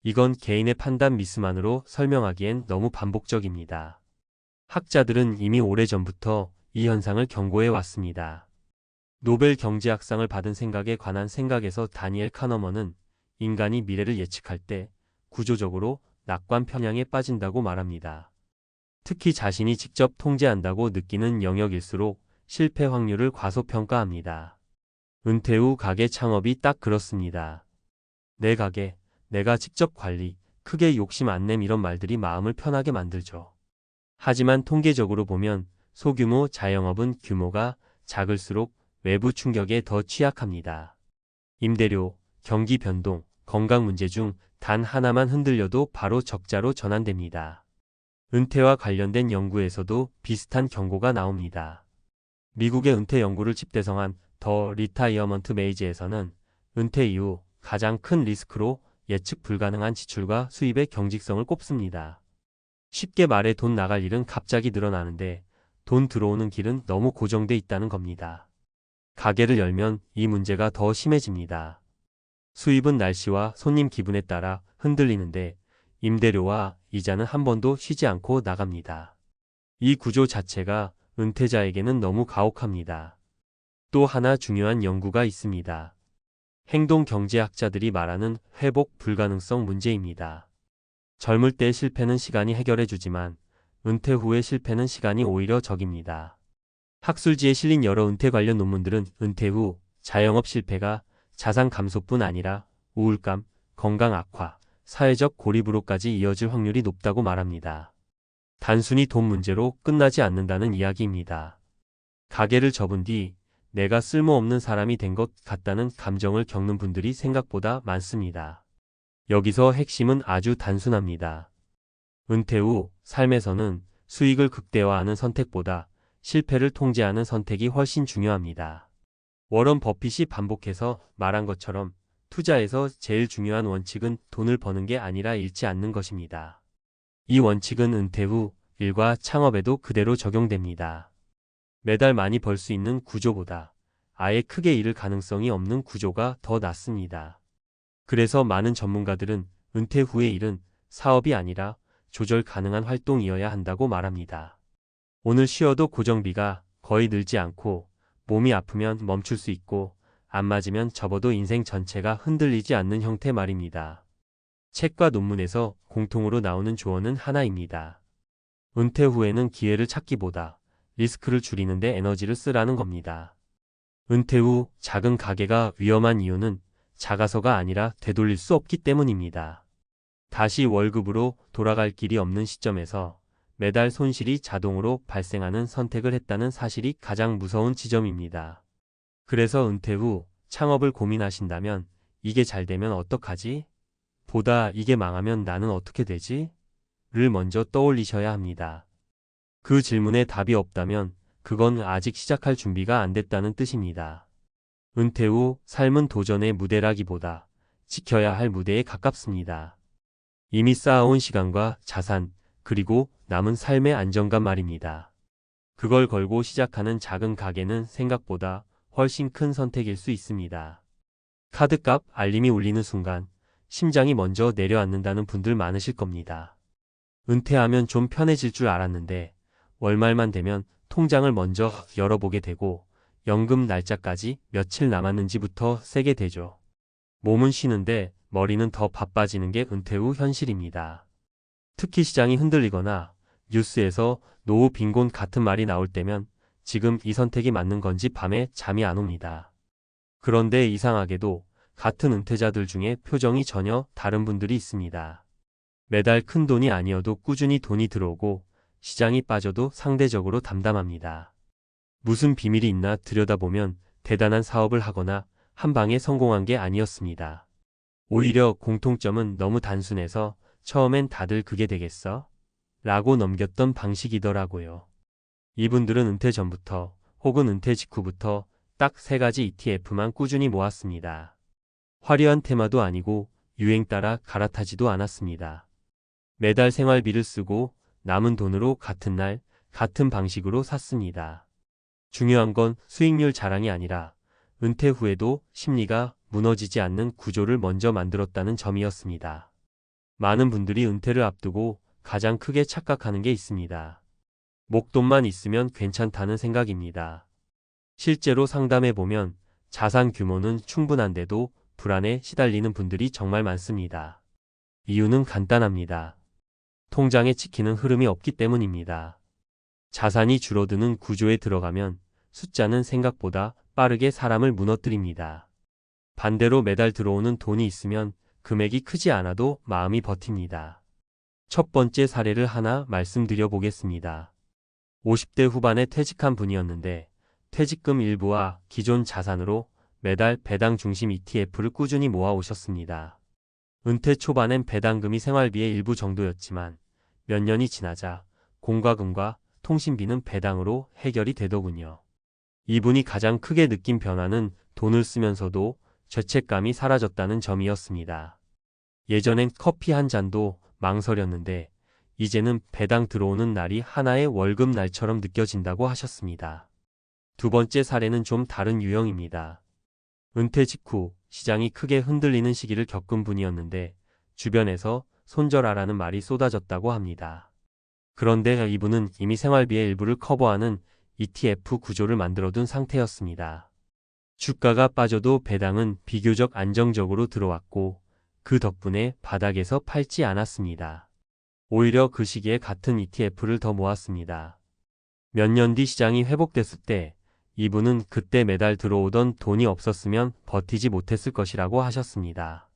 이건 개인의 판단 미스만으로 설명하기엔 너무 반복적입니다. 학자들은 이미 오래전부터 이 현상을 경고해 왔습니다. 노벨 경제학상을 받은 생각에 관한 생각에서 다니엘 카너먼은 인간이 미래를 예측할 때 구조적으로 낙관 편향에 빠진다고 말합니다. 특히 자신이 직접 통제한다고 느끼는 영역일수록 실패 확률을 과소평가합니다. 은퇴 후 가게 창업이 딱 그렇습니다. 내 가게, 내가 직접 관리, 크게 욕심 안 냄 이런 말들이 마음을 편하게 만들죠. 하지만 통계적으로 보면 소규모 자영업은 규모가 작을수록 외부 충격에 더 취약합니다. 임대료, 경기 변동, 건강 문제 중 단 하나만 흔들려도 바로 적자로 전환됩니다. 은퇴와 관련된 연구에서도 비슷한 경고가 나옵니다. 미국의 은퇴 연구를 집대성한 더 리타이어먼트 메이즈에서는 은퇴 이후 가장 큰 리스크로 예측 불가능한 지출과 수입의 경직성을 꼽습니다. 쉽게 말해 돈 나갈 일은 갑자기 늘어나는데 돈 들어오는 길은 너무 고정돼 있다는 겁니다. 가게를 열면 이 문제가 더 심해집니다. 수입은 날씨와 손님 기분에 따라 흔들리는데 임대료와 이자는 한 번도 쉬지 않고 나갑니다. 이 구조 자체가 은퇴자에게는 너무 가혹합니다. 또 하나 중요한 연구가 있습니다. 행동경제학자들이 말하는 회복 불가능성 문제입니다. 젊을 때의 실패는 시간이 해결해주지만 은퇴 후의 실패는 시간이 오히려 적입니다. 학술지에 실린 여러 은퇴 관련 논문들은 은퇴 후 자영업 실패가 자산 감소뿐 아니라 우울감, 건강 악화, 사회적 고립으로까지 이어질 확률이 높다고 말합니다. 단순히 돈 문제로 끝나지 않는다는 이야기입니다. 가게를 접은 뒤 내가 쓸모없는 사람이 된 것 같다는 감정을 겪는 분들이 생각보다 많습니다. 여기서 핵심은 아주 단순합니다. 은퇴 후 삶에서는 수익을 극대화하는 선택보다 실패를 통제하는 선택이 훨씬 중요합니다. 워런 버핏이 반복해서 말한 것처럼 투자에서 제일 중요한 원칙은 돈을 버는 게 아니라 잃지 않는 것입니다. 이 원칙은 은퇴 후 일과 창업에도 그대로 적용됩니다. 매달 많이 벌 수 있는 구조보다 아예 크게 잃을 가능성이 없는 구조가 더 낫습니다. 그래서 많은 전문가들은 은퇴 후의 일은 사업이 아니라 조절 가능한 활동이어야 한다고 말합니다. 오늘 쉬어도 고정비가 거의 늘지 않고 몸이 아프면 멈출 수 있고 안 맞으면 접어도 인생 전체가 흔들리지 않는 형태 말입니다. 책과 논문에서 공통으로 나오는 조언은 하나입니다. 은퇴 후에는 기회를 찾기보다 리스크를 줄이는 데 에너지를 쓰라는 겁니다. 은퇴 후 작은 가게가 위험한 이유는 작아서가 아니라 되돌릴 수 없기 때문입니다. 다시 월급으로 돌아갈 길이 없는 시점에서 매달 손실이 자동으로 발생하는 선택을 했다는 사실이 가장 무서운 지점입니다. 그래서 은퇴 후 창업을 고민하신다면 이게 잘 되면 어떡하지? 보다 이게 망하면 나는 어떻게 되지? 를 먼저 떠올리셔야 합니다. 그 질문에 답이 없다면 그건 아직 시작할 준비가 안 됐다는 뜻입니다. 은퇴 후 삶은 도전의 무대라기보다 지켜야 할 무대에 가깝습니다. 이미 쌓아온 시간과 자산, 그리고 남은 삶의 안정감 말입니다. 그걸 걸고 시작하는 작은 가게는 생각보다 훨씬 큰 선택일 수 있습니다. 카드값 알림이 울리는 순간 심장이 먼저 내려앉는다는 분들 많으실 겁니다. 은퇴하면 좀 편해질 줄 알았는데 월말만 되면 통장을 먼저 열어보게 되고 연금 날짜까지 며칠 남았는지부터 세게 되죠. 몸은 쉬는데 머리는 더 바빠지는 게 은퇴 후 현실입니다. 특히 시장이 흔들리거나 뉴스에서 노후 빈곤 같은 말이 나올 때면 지금 이 선택이 맞는 건지 밤에 잠이 안 옵니다. 그런데 이상하게도 같은 은퇴자들 중에 표정이 전혀 다른 분들이 있습니다. 매달 큰 돈이 아니어도 꾸준히 돈이 들어오고 시장이 빠져도 상대적으로 담담합니다. 무슨 비밀이 있나 들여다보면 대단한 사업을 하거나 한 방에 성공한 게 아니었습니다. 오히려 공통점은 너무 단순해서 처음엔 다들 그게 되겠어? 라고 넘겼던 방식이더라고요. 이분들은 은퇴 전부터 혹은 은퇴 직후부터 딱 3가지 ETF만 꾸준히 모았습니다. 화려한 테마도 아니고 유행 따라 갈아타지도 않았습니다. 매달 생활비를 쓰고 남은 돈으로 같은 날, 같은 방식으로 샀습니다. 중요한 건 수익률 자랑이 아니라 은퇴 후에도 심리가 무너지지 않는 구조를 먼저 만들었다는 점이었습니다. 많은 분들이 은퇴를 앞두고 가장 크게 착각하는 게 있습니다. 목돈만 있으면 괜찮다는 생각입니다. 실제로 상담해보면 자산 규모는 충분한데도 불안에 시달리는 분들이 정말 많습니다. 이유는 간단합니다. 통장에 찍히는 흐름이 없기 때문입니다. 자산이 줄어드는 구조에 들어가면 숫자는 생각보다 빠르게 사람을 무너뜨립니다. 반대로 매달 들어오는 돈이 있으면 금액이 크지 않아도 마음이 버팁니다. 첫 번째 사례를 하나 말씀드려 보겠습니다. 50대 후반에 퇴직한 분이었는데 퇴직금 일부와 기존 자산으로 매달 배당 중심 ETF를 꾸준히 모아 오셨습니다. 은퇴 초반엔 배당금이 생활비의 일부 정도였지만 몇 년이 지나자 공과금과 통신비는 배당으로 해결이 되더군요. 이분이 가장 크게 느낀 변화는 돈을 쓰면서도 죄책감이 사라졌다는 점이었습니다. 예전엔 커피 한 잔도 망설였는데 이제는 배당 들어오는 날이 하나의 월급 날처럼 느껴진다고 하셨습니다. 두 번째 사례는 좀 다른 유형입니다. 은퇴 직후 시장이 크게 흔들리는 시기를 겪은 분이었는데 주변에서 손절하라는 말이 쏟아졌다고 합니다. 그런데 이분은 이미 생활비의 일부를 커버하는 ETF 구조를 만들어둔 상태였습니다. 주가가 빠져도 배당은 비교적 안정적으로 들어왔고 그 덕분에 바닥에서 팔지 않았습니다. 오히려 그 시기에 같은 ETF를 더 모았습니다. 몇 년 뒤 시장이 회복됐을 때 이분은 그때 매달 들어오던 돈이 없었으면 버티지 못했을 것이라고 하셨습니다.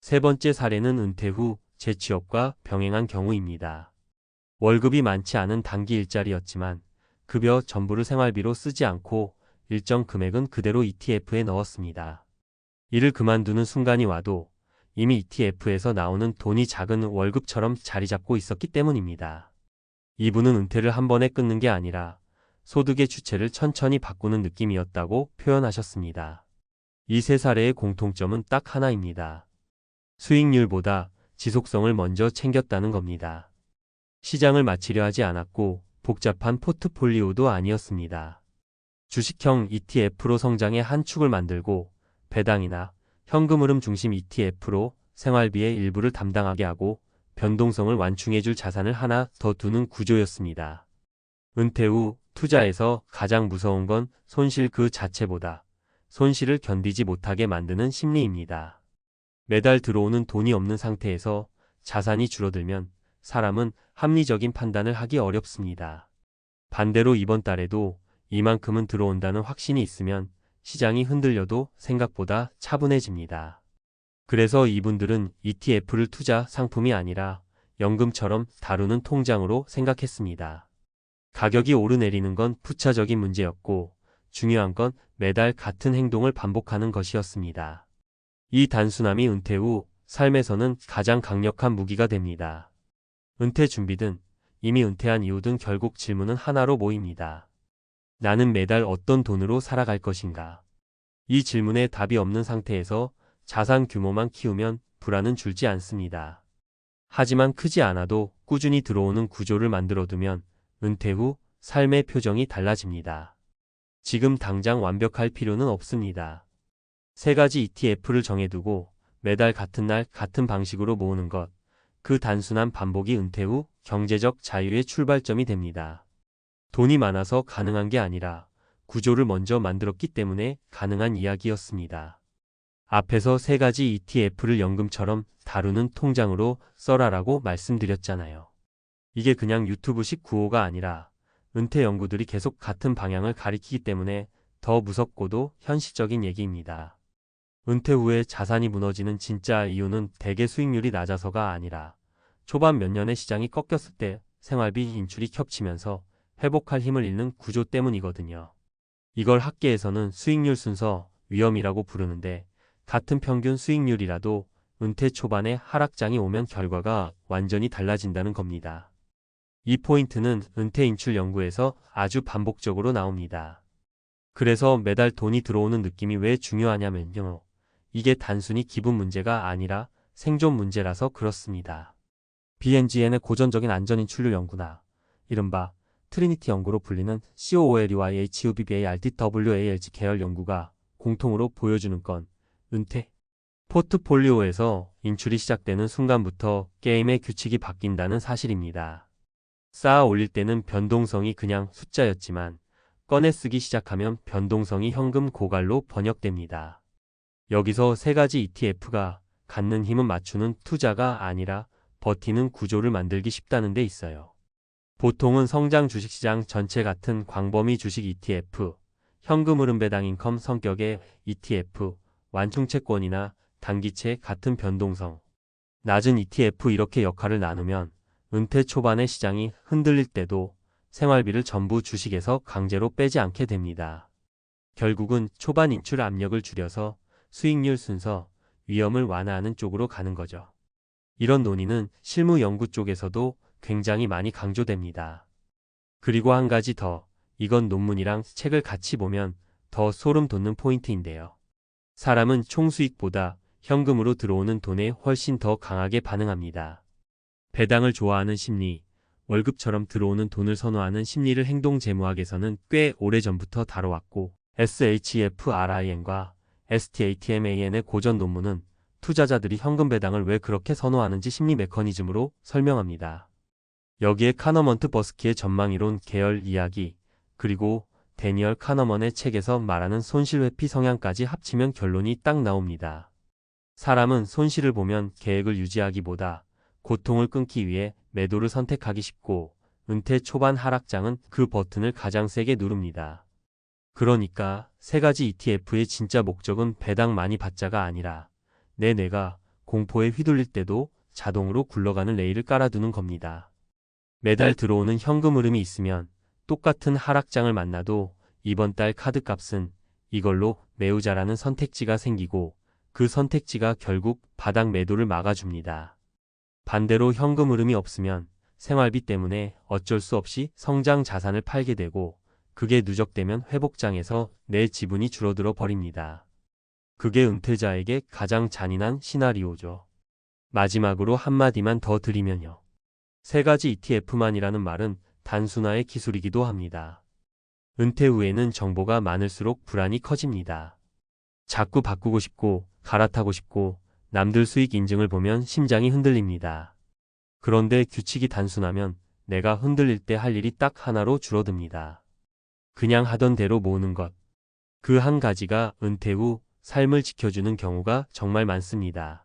세 번째 사례는 은퇴 후 재취업과 병행한 경우입니다. 월급이 많지 않은 단기 일자리였지만 급여 전부를 생활비로 쓰지 않고 일정 금액은 그대로 ETF에 넣었습니다. 이를 그만두는 순간이 와도 이미 ETF에서 나오는 돈이 작은 월급처럼 자리 잡고 있었기 때문입니다. 이분은 은퇴를 한 번에 끊는 게 아니라 소득의 주체를 천천히 바꾸는 느낌이었다고 표현하셨습니다. 이 세 사례의 공통점은 딱 하나입니다. 수익률보다 지속성을 먼저 챙겼다는 겁니다. 시장을 맞추려 하지 않았고 복잡한 포트폴리오도 아니었습니다. 주식형 ETF로 성장의 한 축을 만들고 배당이나 현금 흐름 중심 ETF로 생활비의 일부를 담당하게 하고 변동성을 완충해줄 자산을 하나 더 두는 구조였습니다. 은퇴 후 투자에서 가장 무서운 건 손실 그 자체보다 손실을 견디지 못하게 만드는 심리입니다. 매달 들어오는 돈이 없는 상태에서 자산이 줄어들면 사람은 합리적인 판단을 하기 어렵습니다. 반대로 이번 달에도 이만큼은 들어온다는 확신이 있으면 시장이 흔들려도 생각보다 차분해집니다. 그래서 이분들은 ETF를 투자 상품이 아니라 연금처럼 다루는 통장으로 생각했습니다. 가격이 오르내리는 건 부차적인 문제였고 중요한 건 매달 같은 행동을 반복하는 것이었습니다. 이 단순함이 은퇴 후 삶에서는 가장 강력한 무기가 됩니다. 은퇴 준비든 이미 은퇴한 이후든 결국 질문은 하나로 모입니다. 나는 매달 어떤 돈으로 살아갈 것인가? 이 질문에 답이 없는 상태에서 자산 규모만 키우면 불안은 줄지 않습니다. 하지만 크지 않아도 꾸준히 들어오는 구조를 만들어두면 은퇴 후 삶의 표정이 달라집니다. 지금 당장 완벽할 필요는 없습니다. 세 가지 ETF를 정해두고 매달 같은 날 같은 방식으로 모으는 것, 그 단순한 반복이 은퇴 후 경제적 자유의 출발점이 됩니다. 돈이 많아서 가능한 게 아니라 구조를 먼저 만들었기 때문에 가능한 이야기였습니다. 앞에서 세 가지 ETF를 연금처럼 다루는 통장으로 써라라고 말씀드렸잖아요. 이게 그냥 유튜브식 구호가 아니라 은퇴 연구들이 계속 같은 방향을 가리키기 때문에 더 무섭고도 현실적인 얘기입니다. 은퇴 후에 자산이 무너지는 진짜 이유는 대개 수익률이 낮아서가 아니라 초반 몇 년의 시장이 꺾였을 때 생활비 인출이 겹치면서 회복할 힘을 잃는 구조 때문이거든요. 이걸 학계에서는 수익률 순서 위험이라고 부르는데 같은 평균 수익률이라도 은퇴 초반에 하락장이 오면 결과가 완전히 달라진다는 겁니다. 이 포인트는 은퇴 인출 연구에서 아주 반복적으로 나옵니다. 그래서 매달 돈이 들어오는 느낌이 왜 중요하냐면요. 이게 단순히 기분 문제가 아니라 생존 문제라서 그렇습니다. BNGN의 고전적인 안전인출률 연구나 이른바 트리니티 연구로 불리는 COOLEY HUBBA RDWALG 계열 연구가 공통으로 보여주는 건 은퇴 포트폴리오에서 인출이 시작되는 순간부터 게임의 규칙이 바뀐다는 사실입니다. 쌓아 올릴 때는 변동성이 그냥 숫자였지만 꺼내 쓰기 시작하면 변동성이 현금 고갈로 번역됩니다. 여기서 세 가지 ETF가 갖는 힘은 맞추는 투자가 아니라 버티는 구조를 만들기 쉽다는 데 있어요. 보통은 성장 주식시장 전체 같은 광범위 주식 ETF, 현금 흐름 배당 인컴 성격의 ETF, 완충채권이나 단기채 같은 변동성, 낮은 ETF 이렇게 역할을 나누면 은퇴 초반의 시장이 흔들릴 때도 생활비를 전부 주식에서 강제로 빼지 않게 됩니다. 결국은 초반 인출 압력을 줄여서 수익률 순서, 위험을 완화하는 쪽으로 가는 거죠. 이런 논의는 실무 연구 쪽에서도 굉장히 많이 강조됩니다. 그리고 한 가지 더, 이건 논문이랑 책을 같이 보면 더 소름 돋는 포인트인데요. 사람은 총수익보다 현금으로 들어오는 돈에 훨씬 더 강하게 반응합니다. 배당을 좋아하는 심리, 월급처럼 들어오는 돈을 선호하는 심리를 행동재무학에서는 꽤 오래전부터 다뤄왔고 SHFRIN과 STATMAN의 고전 논문은 투자자들이 현금 배당을 왜 그렇게 선호하는지 심리 메커니즘으로 설명합니다. 여기에 카너먼트 버스키의 전망이론 계열 이야기, 그리고 데니얼 카너먼의 책에서 말하는 손실회피 성향까지 합치면 결론이 딱 나옵니다. 사람은 손실을 보면 계획을 유지하기보다 고통을 끊기 위해 매도를 선택하기 쉽고 은퇴 초반 하락장은 그 버튼을 가장 세게 누릅니다. 그러니까 세 가지 ETF의 진짜 목적은 배당 많이 받자가 아니라 내 뇌가 공포에 휘둘릴 때도 자동으로 굴러가는 레일을 깔아두는 겁니다. 매달 들어오는 현금 흐름이 있으면 똑같은 하락장을 만나도 이번 달 카드값은 이걸로 메우자라는 선택지가 생기고 그 선택지가 결국 바닥 매도를 막아줍니다. 반대로 현금 흐름이 없으면 생활비 때문에 어쩔 수 없이 성장 자산을 팔게 되고 그게 누적되면 회복장에서 내 지분이 줄어들어 버립니다. 그게 은퇴자에게 가장 잔인한 시나리오죠. 마지막으로 한마디만 더 드리면요. 세 가지 ETF만이라는 말은 단순화의 기술이기도 합니다. 은퇴 후에는 정보가 많을수록 불안이 커집니다. 자꾸 바꾸고 싶고 갈아타고 싶고 남들 수익 인증을 보면 심장이 흔들립니다. 그런데 규칙이 단순하면 내가 흔들릴 때 할 일이 딱 하나로 줄어듭니다. 그냥 하던 대로 모으는 것. 그 한 가지가 은퇴 후 삶을 지켜주는 경우가 정말 많습니다.